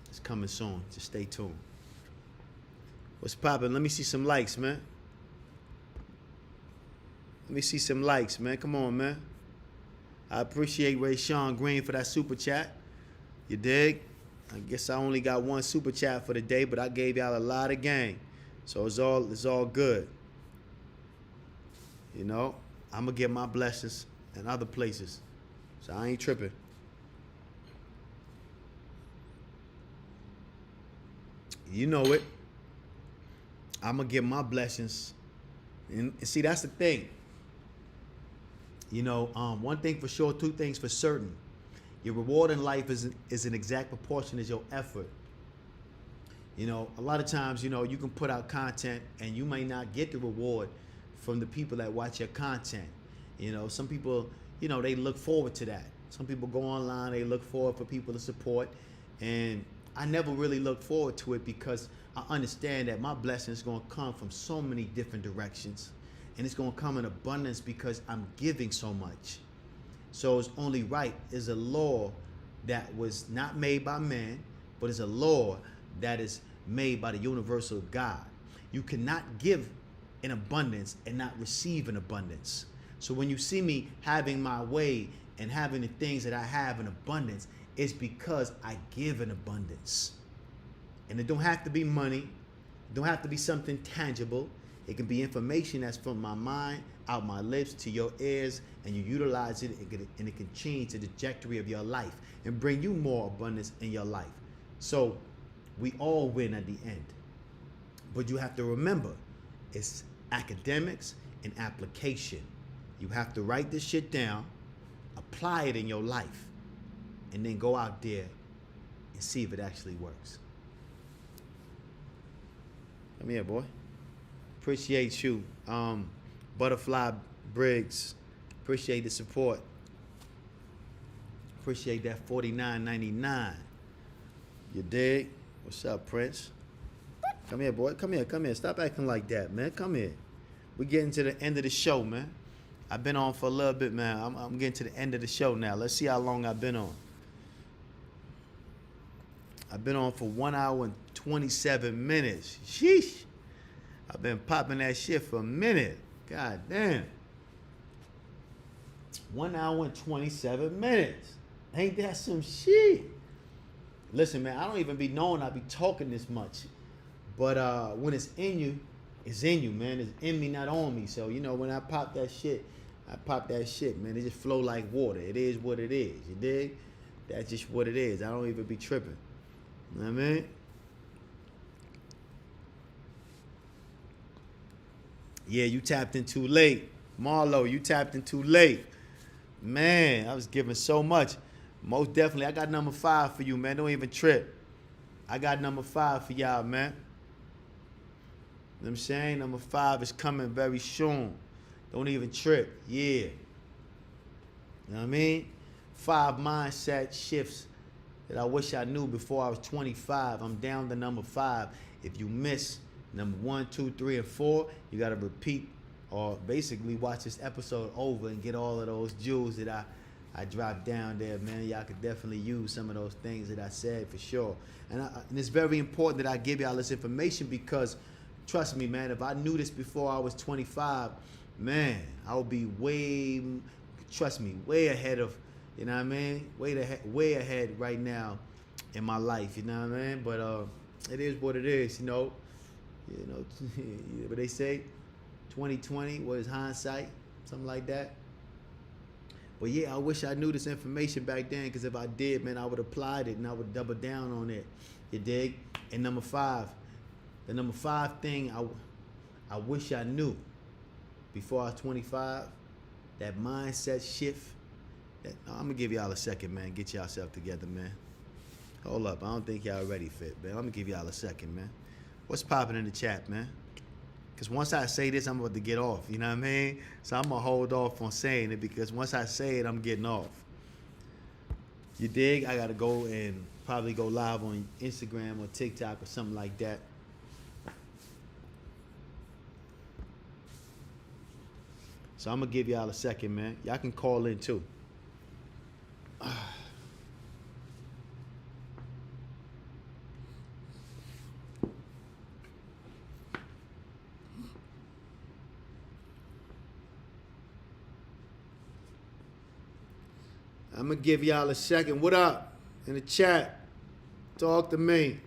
It's coming soon. Just stay tuned. What's popping? Let me see some likes, man. Let me see some likes, man. Come on, man. I appreciate Ray Sean Green for that super chat. You dig? I guess I only got one super chat for the day, but I gave y'all a lot of game. So it's all good. You know, I'm gonna get my blessings in other places. So I ain't tripping. You know it. I'm gonna get my blessings. And see, that's the thing. You know, one thing for sure, 2 things for certain. Your reward in life is an exact proportion as your effort. You know, a lot of times, you know, you can put out content and you may not get the reward from the people that watch your content. You know, some people, you know, they look forward to that. Some people go online, they look forward for people to support. And I never really look forward to it because I understand that my blessing is going to come from so many different directions. And it's going to come in abundance because I'm giving so much. So it's only right. It's a law that was not made by man, but it's a law that is made by the universal God. You cannot give in abundance and not receive in abundance. So when you see me having my way and having the things that I have in abundance, it's because I give in abundance. And it don't have to be money. It don't have to be something tangible. It can be information that's from my mind, out my lips, to your ears, and you utilize it, and it can change the trajectory of your life and bring you more abundance in your life. So we all win at the end. But you have to remember, it's academics and application. You have to write this shit down, apply it in your life, and then go out there and see if it actually works. Come here, boy. Appreciate you. Butterfly Briggs. Appreciate the support. Appreciate that $49.99. You dig? What's up, Prince? Come here, boy. Come here. Stop acting like that, man. Come here. We're getting to the end of the show, man. I've been on for a little bit, man. I'm getting to the end of the show now. Let's see how long I've been on. I've been on for 1 hour and 27 minutes. Sheesh. I've been popping that shit for a minute. God damn. 1 hour and 27 minutes. Ain't that some shit? Listen, man, I don't even be knowing I be talking this much. But when it's in you, man. It's in me, not on me. So, you know, when I pop that shit, man. It just flow like water. It is what it is. You dig? That's just what it is. I don't even be tripping. You know what I mean? Yeah, you tapped in too late. Marlo, you tapped in too late. Man, I was giving so much. Most definitely, I got number 5 for you, man. Don't even trip. I got number 5 for y'all, man. You know what I'm saying? Number 5 is coming very soon. Don't even trip. Yeah. You know what I mean? 5 mindset shifts that I wish I knew before I was 25. I'm down to number 5. If you miss number 1, 2, 3, and 4, you got to repeat or basically watch this episode over and get all of those jewels that I dropped down there, man. Y'all could definitely use some of those things that I said for sure. And it's very important that I give y'all this information because, trust me, man, if I knew this before I was 25, man, I would be way ahead of, you know what I mean? Way ahead right now in my life, you know what I mean? But it is what it is, you know. You know, what they say, 2020 was hindsight, something like that. But yeah, I wish I knew this information back then, because if I did, man, I would have applied it and I would double down on it. You dig? And number 5, the number 5 thing I wish I knew before I was 25, that mindset shift. I'm gonna give y'all a second, man. Get yourself together, man. Hold up, I don't think y'all ready, Fit, man. I'm gonna give y'all a second, man. What's popping in the chat, man? Because once I say this, I'm about to get off. You know what I mean? So I'm going to hold off on saying it because once I say it, I'm getting off. You dig? I got to go and probably go live on Instagram or TikTok or something like that. So I'm going to give y'all a second, man. Y'all can call in too. I'm going to give y'all a second. What up? In the chat. Talk to me.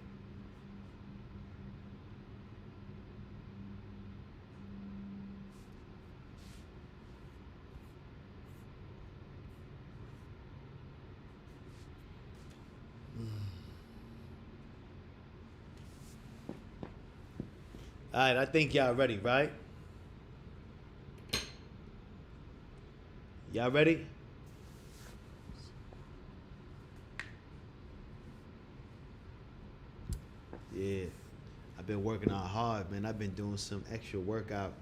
All right, I think y'all ready, right? Y'all ready? Yeah, I've been working out hard, man. I've been doing some extra workout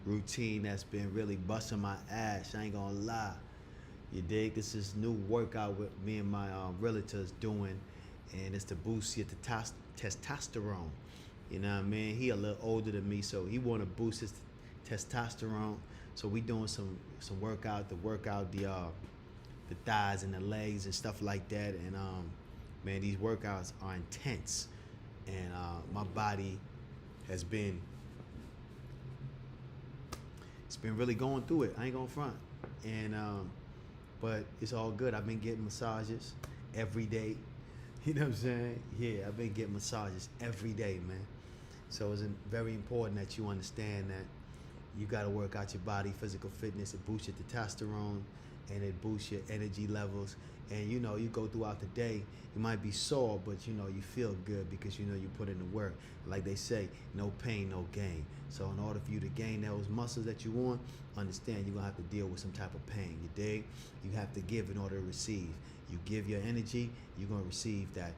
routine that's been really busting my ass. I ain't gonna lie. You dig? This is new workout with me and my relatives doing, and it's to boost your testosterone. You know what I mean? He a little older than me, so he want to boost his testosterone. So we doing some workout to work out the thighs and the legs and stuff like that. And man, these workouts are intense. And my body has been, it's been really going through it. I ain't gonna front. And but it's all good. I've been getting massages every day. You know what I'm saying? Yeah, I've been getting massages every day, man. So it's very important that you understand that you got to work out your body, physical fitness. It boosts your testosterone and it boosts your energy levels. And you know, you go throughout the day, you might be sore, but you know, you feel good because you know you put in the work. Like they say, no pain, no gain. So in order for you to gain those muscles that you want, understand you're gonna have to deal with some type of pain. You dig? You have to give in order to receive. You give your energy, you're gonna receive that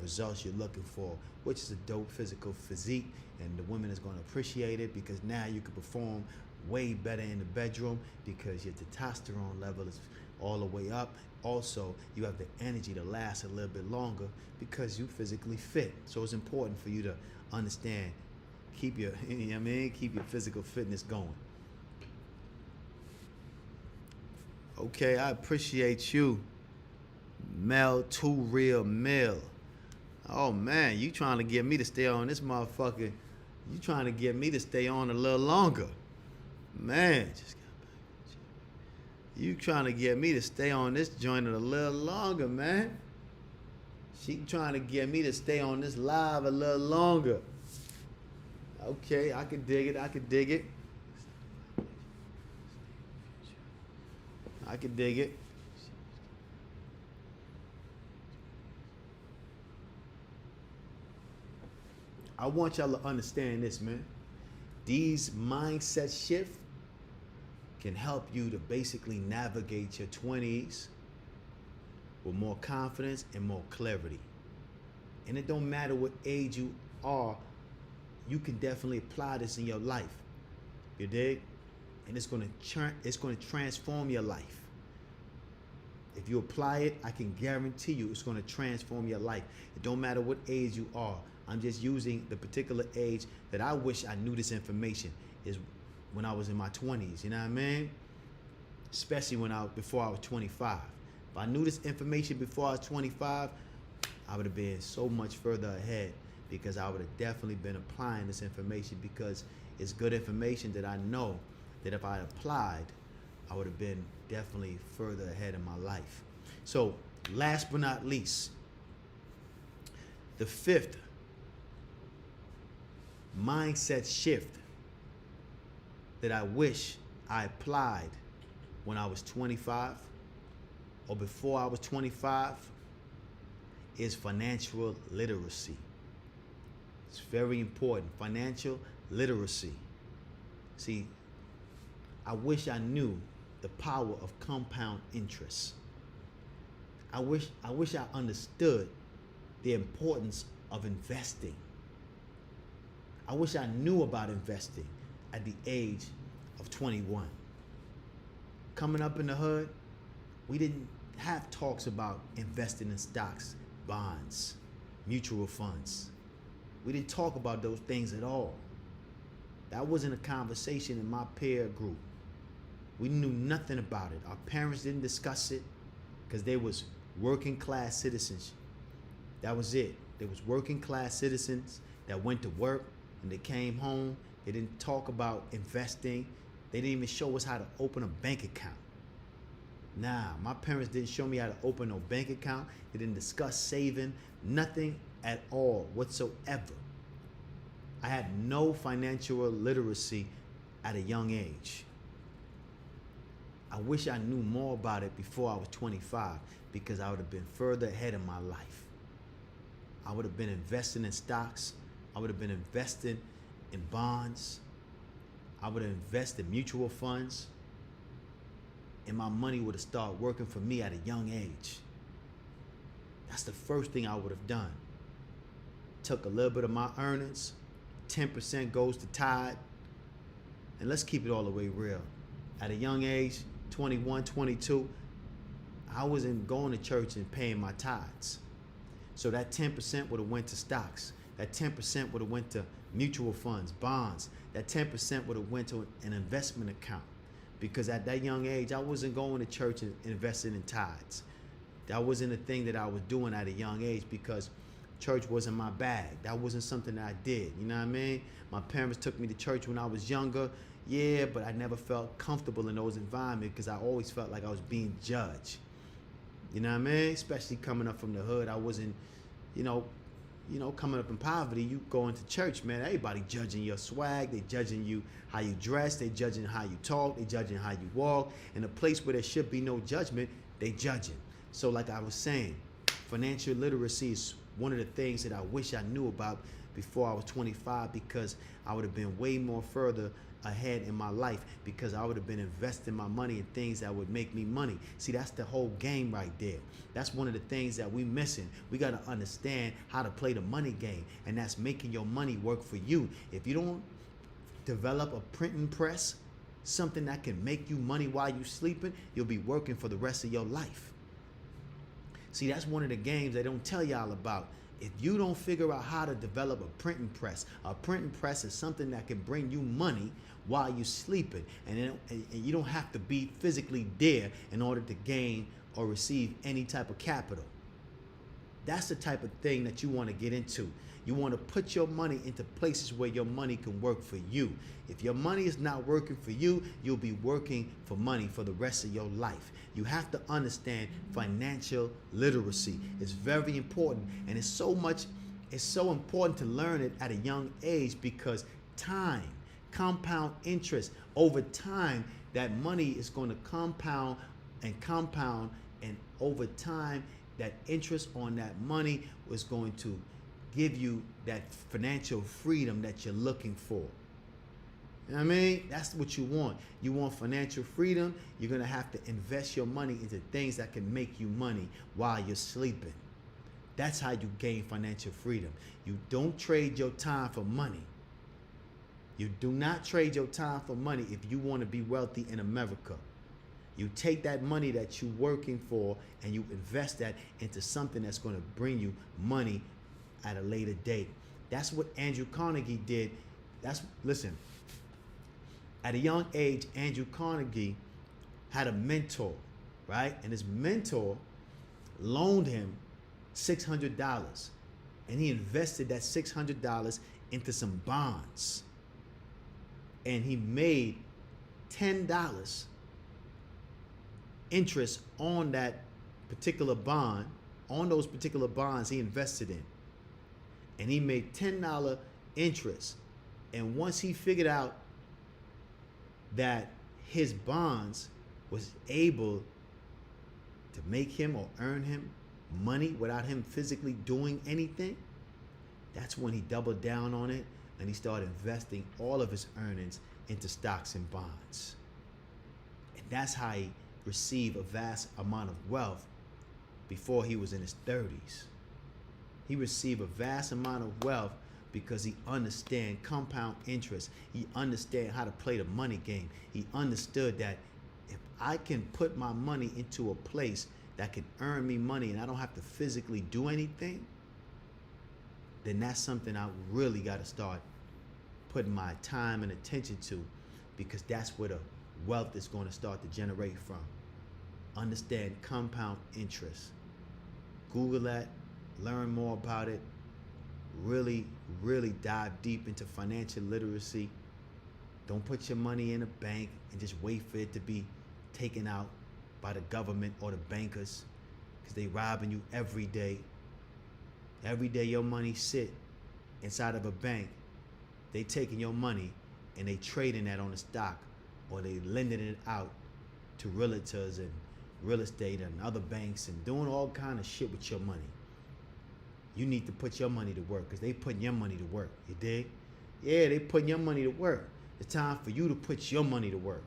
results you're looking for, which is a dope physical physique, and the women is gonna appreciate it because now you can perform way better in the bedroom because your testosterone level is all the way up. Also, you have the energy to last a little bit longer because you physically fit. So it's important for you to understand, keep your, you know what I mean, keep your physical fitness going. Okay, I appreciate you, Mel, Too Real Mel. Oh man, you trying to get me to stay on this motherfucker. You trying to get me to stay on a little longer. Man, you trying to get me to stay on this joint a little longer, man. She trying to get me to stay on this live a little longer. Okay, I can dig it, I can dig it. I can dig it. I want y'all to understand this, man. These mindset shifts can help you to basically navigate your 20s with more confidence and more clarity. And it don't matter what age you are, you can definitely apply this in your life. You dig? And it's gonna transform your life. If you apply it, I can guarantee you it's gonna transform your life. It don't matter what age you are. I'm just using the particular age that I wish I knew this information is when I was in my 20s, you know what I mean? Especially before I was 25. If I knew this information before I was 25, I would have been so much further ahead because I would have definitely been applying this information because it's good information that I know that if I had applied, I would have been definitely further ahead in my life. So last but not least, the fifth mindset shift that I wish I applied when I was 25 or before I was 25 is financial literacy. It's very important. Financial literacy. See, I wish I knew the power of compound interest. I wish I understood the importance of investing. I wish I knew about investing at the age of 21. Coming up in the hood, we didn't have talks about investing in stocks, bonds, mutual funds. We didn't talk about those things at all. That wasn't a conversation in my peer group. We knew nothing about it. Our parents didn't discuss it because they was working class citizens. That was it. They was working class citizens that went to work and they came home. They didn't talk about investing. They didn't even show us how to open a bank account. Nah, my parents didn't show me how to open no bank account. They didn't discuss saving, nothing at all whatsoever. I had no financial literacy at a young age. I wish I knew more about it before I was 25 because I would have been further ahead in my life. I would have been investing in stocks. I would have been investing in bonds. I would have invested in mutual funds. And my money would have started working for me at a young age. That's the first thing I would have done. Took a little bit of my earnings, 10% goes to tithe. And let's keep it all the way real. At a young age, 21, 22, I wasn't going to church and paying my tithes. So that 10% would have went to stocks. That 10% would have went to mutual funds, bonds. That 10% would have went to an investment account. Because at that young age, I wasn't going to church and investing in tithes. That wasn't a thing that I was doing at a young age because church wasn't my bag. That wasn't something that I did. You know what I mean? My parents took me to church when I was younger. Yeah, but I never felt comfortable in those environments because I always felt like I was being judged. You know what I mean? Especially coming up from the hood. I wasn't, coming up in poverty, you go into church, man, everybody judging your swag, they judging you how you dress, they judging how you talk, they judging how you walk. In a place where there should be no judgment, they judging. So like I was saying, financial literacy is one of the things that I wish I knew about before I was 25 because I would have been way more further ahead in my life because I would have been investing my money in things that would make me money. See, that's the whole game right there. That's one of the things that we missing. We got to understand how to play the money game, and that's making your money work for you. If you don't develop a printing press something that can make you money while you sleeping, you'll be working for the rest of your life. See, that's one of the games they don't tell y'all about. If you don't figure out how to develop a printing press is something that can bring you money while you're sleeping. And you don't have to be physically there in order to gain or receive any type of capital. That's the type of thing that you want to get into. You want to put your money into places where your money can work for you. If your money is not working for you, you'll be working for money for the rest of your life. You have to understand financial literacy. It's very important, and it's so important to learn it at a young age, because time, compound interest, over time, that money is going to compound, and over time, that interest on that money was going to give you that financial freedom that you're looking for. You know what I mean? That's what you want. You want financial freedom. You're going to have to invest your money into things that can make you money while you're sleeping. That's how you gain financial freedom. You don't trade your time for money. You do not trade your time for money if you want to be wealthy in America. You take that money that you're working for and you invest that into something that's going to bring you money at a later date. That's what Andrew Carnegie did. Listen, at a young age, Andrew Carnegie had a mentor, right? And his mentor loaned him $600, and he invested that $600 into some bonds, and he made $10 interest on that particular bond, on those particular bonds he invested in. And he made $10 interest. And once he figured out that his bonds was able to make him or earn him money without him physically doing anything, that's when he doubled down on it, and he started investing all of his earnings into stocks and bonds. And that's how he received a vast amount of wealth before he was in his 30s. He received a vast amount of wealth because he understand compound interest. He understand how to play the money game. He understood that if I can put my money into a place that can earn me money and I don't have to physically do anything, then that's something I really got to start putting my time and attention to, because that's where the wealth is going to start to generate from. Understand compound interest. Google that, learn more about it. Really, really dive deep into financial literacy. Don't put your money in a bank and just wait for it to be taken out by the government or the bankers, because they robbing you every day. Every day your money sit inside of a bank, they taking your money and they trading that on the stock, or they lending it out to realtors and real estate and other banks and doing all kind of shit with your money. You need to put your money to work, because they putting your money to work. You dig? Yeah, they putting your money to work. It's time for you to put your money to work.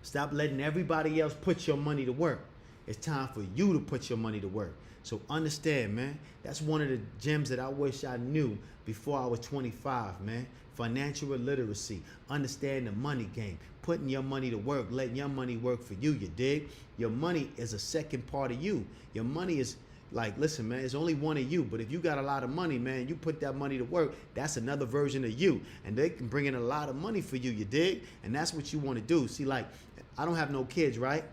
Stop letting everybody else put your money to work. It's time for you to put your money to work. So understand, man, that's one of the gems that I wish I knew before I was 25, man. Financial literacy, understand the money game, putting your money to work, letting your money work for you, you dig? Your money is a second part of you. Your money is like, listen, man, it's only one of you, but if you got a lot of money, man, you put that money to work, that's another version of you, and they can bring in a lot of money for you, you dig? And that's what you want to do. See, like, I don't have no kids, right?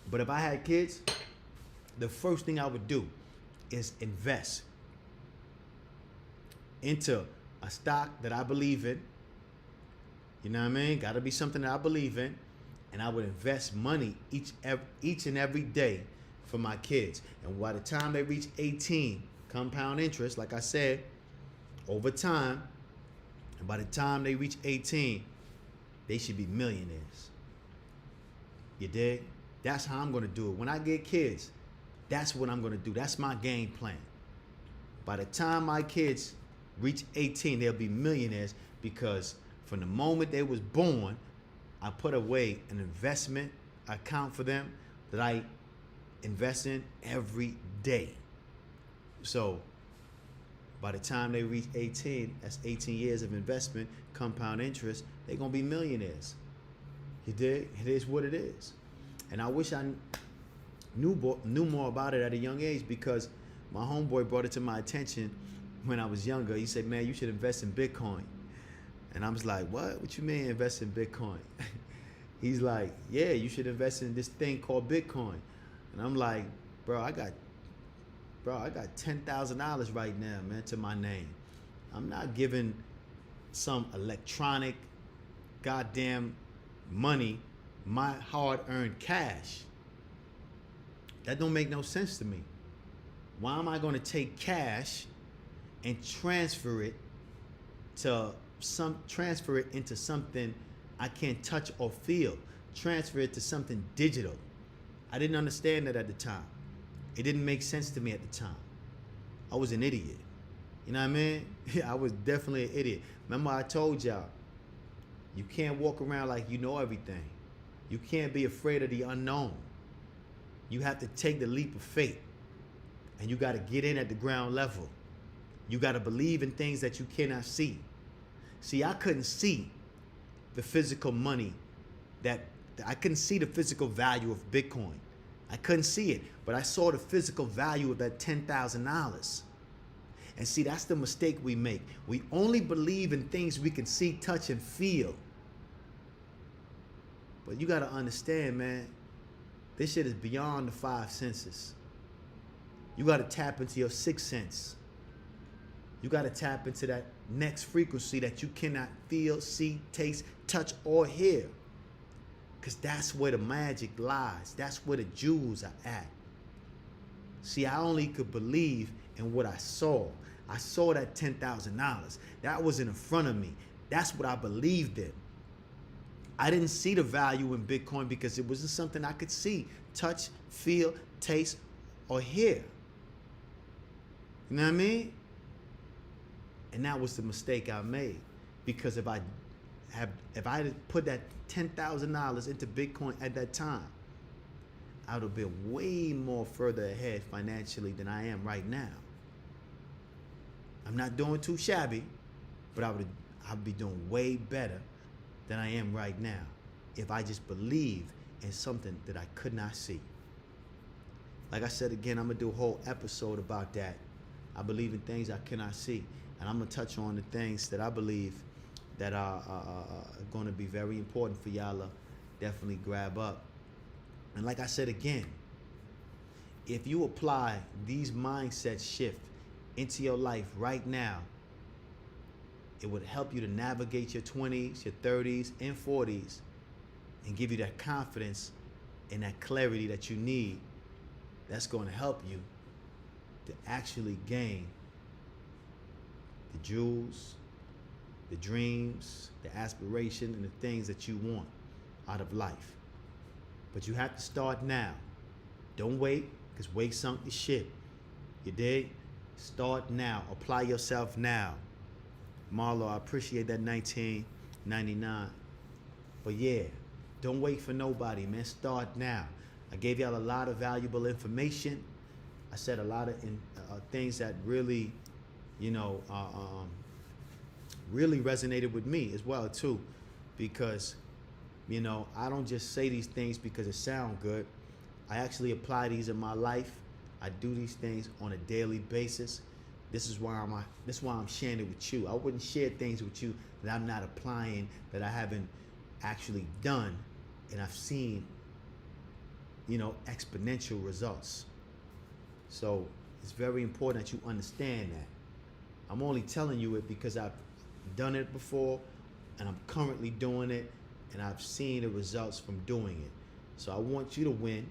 But if I had kids, the first thing I would do is invest into a stock that I believe in. You know what I mean? Got to be something that I believe in. And I would invest money each and every day for my kids. And by the time they reach 18, compound interest, like I said, over time, and by the time they reach 18, they should be millionaires. You dig? That's how I'm going to do it. When I get kids, that's what I'm going to do. That's my game plan. By the time my kids reach 18, they'll be millionaires, because from the moment they was born, I put away an investment account for them that I invest in every day. So By the time they reach 18, that's 18 years of investment, compound interest, they're going to be millionaires. You dig? It is what it is. And I wish I knew more about it at a young age, because my homeboy brought it to my attention when I was younger. He said, man, you should invest in Bitcoin. And I was like, what you mean invest in Bitcoin? He's like, yeah, you should invest in this thing called Bitcoin. And I'm like, bro, I got $10,000 right now, man, to my name. I'm not giving some electronic goddamn money my hard-earned cash. That don't make no sense to me. Why am I going to take cash and transfer it into something I can't touch or feel? Transfer it to something digital. I didn't understand that at the time. It didn't make sense to me at the time. I was an idiot. You know what I mean? I was definitely an idiot. Remember I told y'all, you can't walk around like you know everything. You can't be afraid of the unknown. You have to take the leap of faith. And you got to get in at the ground level. You got to believe in things that you cannot see. See, I couldn't see the physical money I couldn't see the physical value of Bitcoin. I couldn't see it, but I saw the physical value of that $10,000. And see, that's the mistake we make. We only believe in things we can see, touch, and feel. But you got to understand, man, this shit is beyond the 5 senses. You got to tap into your 6th sense. You got to tap into that next frequency that you cannot feel, see, taste, touch, or hear. Because that's where the magic lies. That's where the jewels are at. See, I only could believe in what I saw. I saw that $10,000. That was in front of me. That's what I believed in. I didn't see the value in Bitcoin because it wasn't something I could see, touch, feel, taste, or hear. You know what I mean? And that was the mistake I made. Because if I had put that $10,000 into Bitcoin at that time, I would have been way more further ahead financially than I am right now. I'm not doing too shabby, but I'd be doing way better than I am right now if I just believe in something that I could not see. Like I said again, I'm gonna do a whole episode about that. I believe in things I cannot see, and I'm gonna touch on the things that I believe that are going to be very important for y'all to definitely grab up. And like I said again, if you apply these mindset shifts into your life right now, it would help you to navigate your 20s, your 30s, and 40s, and give you that confidence and that clarity that you need. That's going to help you to actually gain the jewels, the dreams, the aspiration, and the things that you want out of life. But you have to start now. Don't wait, because wait sunk the ship. You dig? Start now. Apply yourself now. Marlo, I appreciate that 1999. But yeah, don't wait for nobody, man. Start now. I gave y'all a lot of valuable information. I said a lot of things that really, really resonated with me as well too, because I don't just say these things because it sounds good. I actually apply these in my life. I do these things on a daily basis. This is why I'm sharing it with you. I wouldn't share things with you that I'm not applying, that I haven't actually done, and I've seen exponential results. So it's very important that you understand that. I'm only telling you it because I've done it before, and I'm currently doing it, and I've seen the results from doing it. So I want you to win,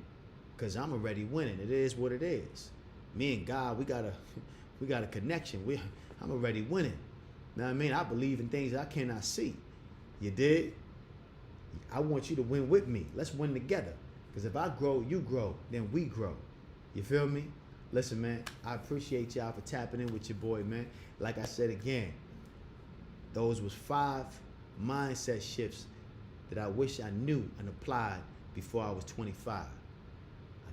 because I'm already winning. It is what it is. Me and God, we got a connection. I'm already winning. You know what I mean? I believe in things I cannot see. You did? I want you to win with me. Let's win together. Because if I grow, you grow, then we grow. You feel me? Listen, man, I appreciate y'all for tapping in with your boy, man. Like I said again, those was 5 mindset shifts that I wish I knew and applied before I was 25. I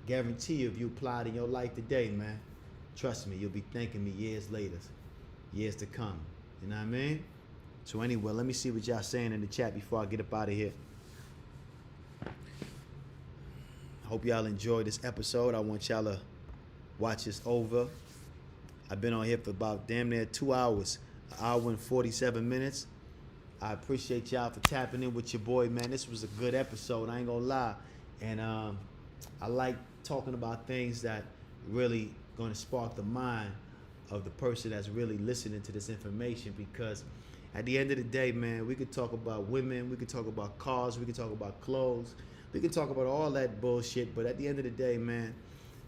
guarantee you, if you applied in your life today, man, trust me, you'll be thanking me years later. years to come. You know what I mean? So anyway, let me see what y'all saying in the chat before I get up out of here. I hope y'all enjoyed this episode. I want y'all to watch this over. I've been on here for about damn near 2 hours, an hour and 47 minutes. I appreciate y'all for tapping in with your boy, man. This was a good episode, I ain't gonna lie. And I like talking about things that really gonna spark the mind of the person that's really listening to this information, because at the end of the day, man, we could talk about women, we could talk about cars, we could talk about clothes, we can talk about all that bullshit, but at the end of the day, man,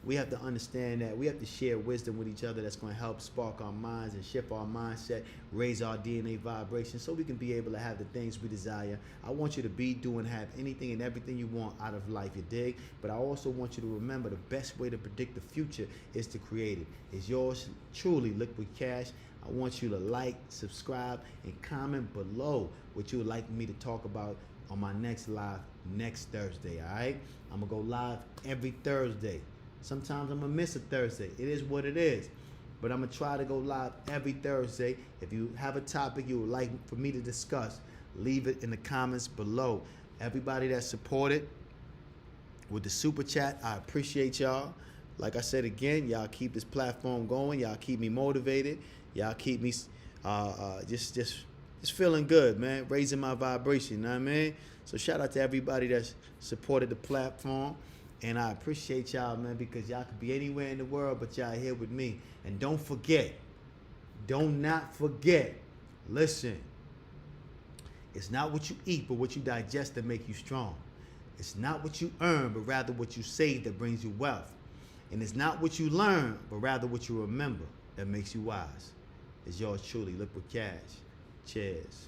we have to understand that we have to share wisdom with each other that's going to help spark our minds and shift our mindset, raise our DNA vibration so we can be able to have the things we desire. I want you to be, do, and have anything and everything you want out of life, you dig? But I also want you to remember the best way to predict the future is to create it. It's yours truly, Liquid Cash. I want you to like, subscribe, and comment below what you would like me to talk about on my next live next Thursday, all right? I'm going to go live every Thursday. Sometimes I'm going to miss a Thursday. It is what it is. But I'm going to try to go live every Thursday. If you have a topic you would like for me to discuss, leave it in the comments below. Everybody that supported with the super chat, I appreciate y'all. Like I said again, y'all keep this platform going. Y'all keep me motivated. Y'all keep me just feeling good, man. Raising my vibration, you know what I mean? So shout out to everybody that's supported the platform. And I appreciate y'all, man, because y'all could be anywhere in the world, but y'all here with me. And don't forget, do not forget, listen, it's not what you eat, but what you digest that make you strong. It's not what you earn, but rather what you save that brings you wealth. And it's not what you learn, but rather what you remember that makes you wise. It's yours truly, Liquid Cash. Cheers.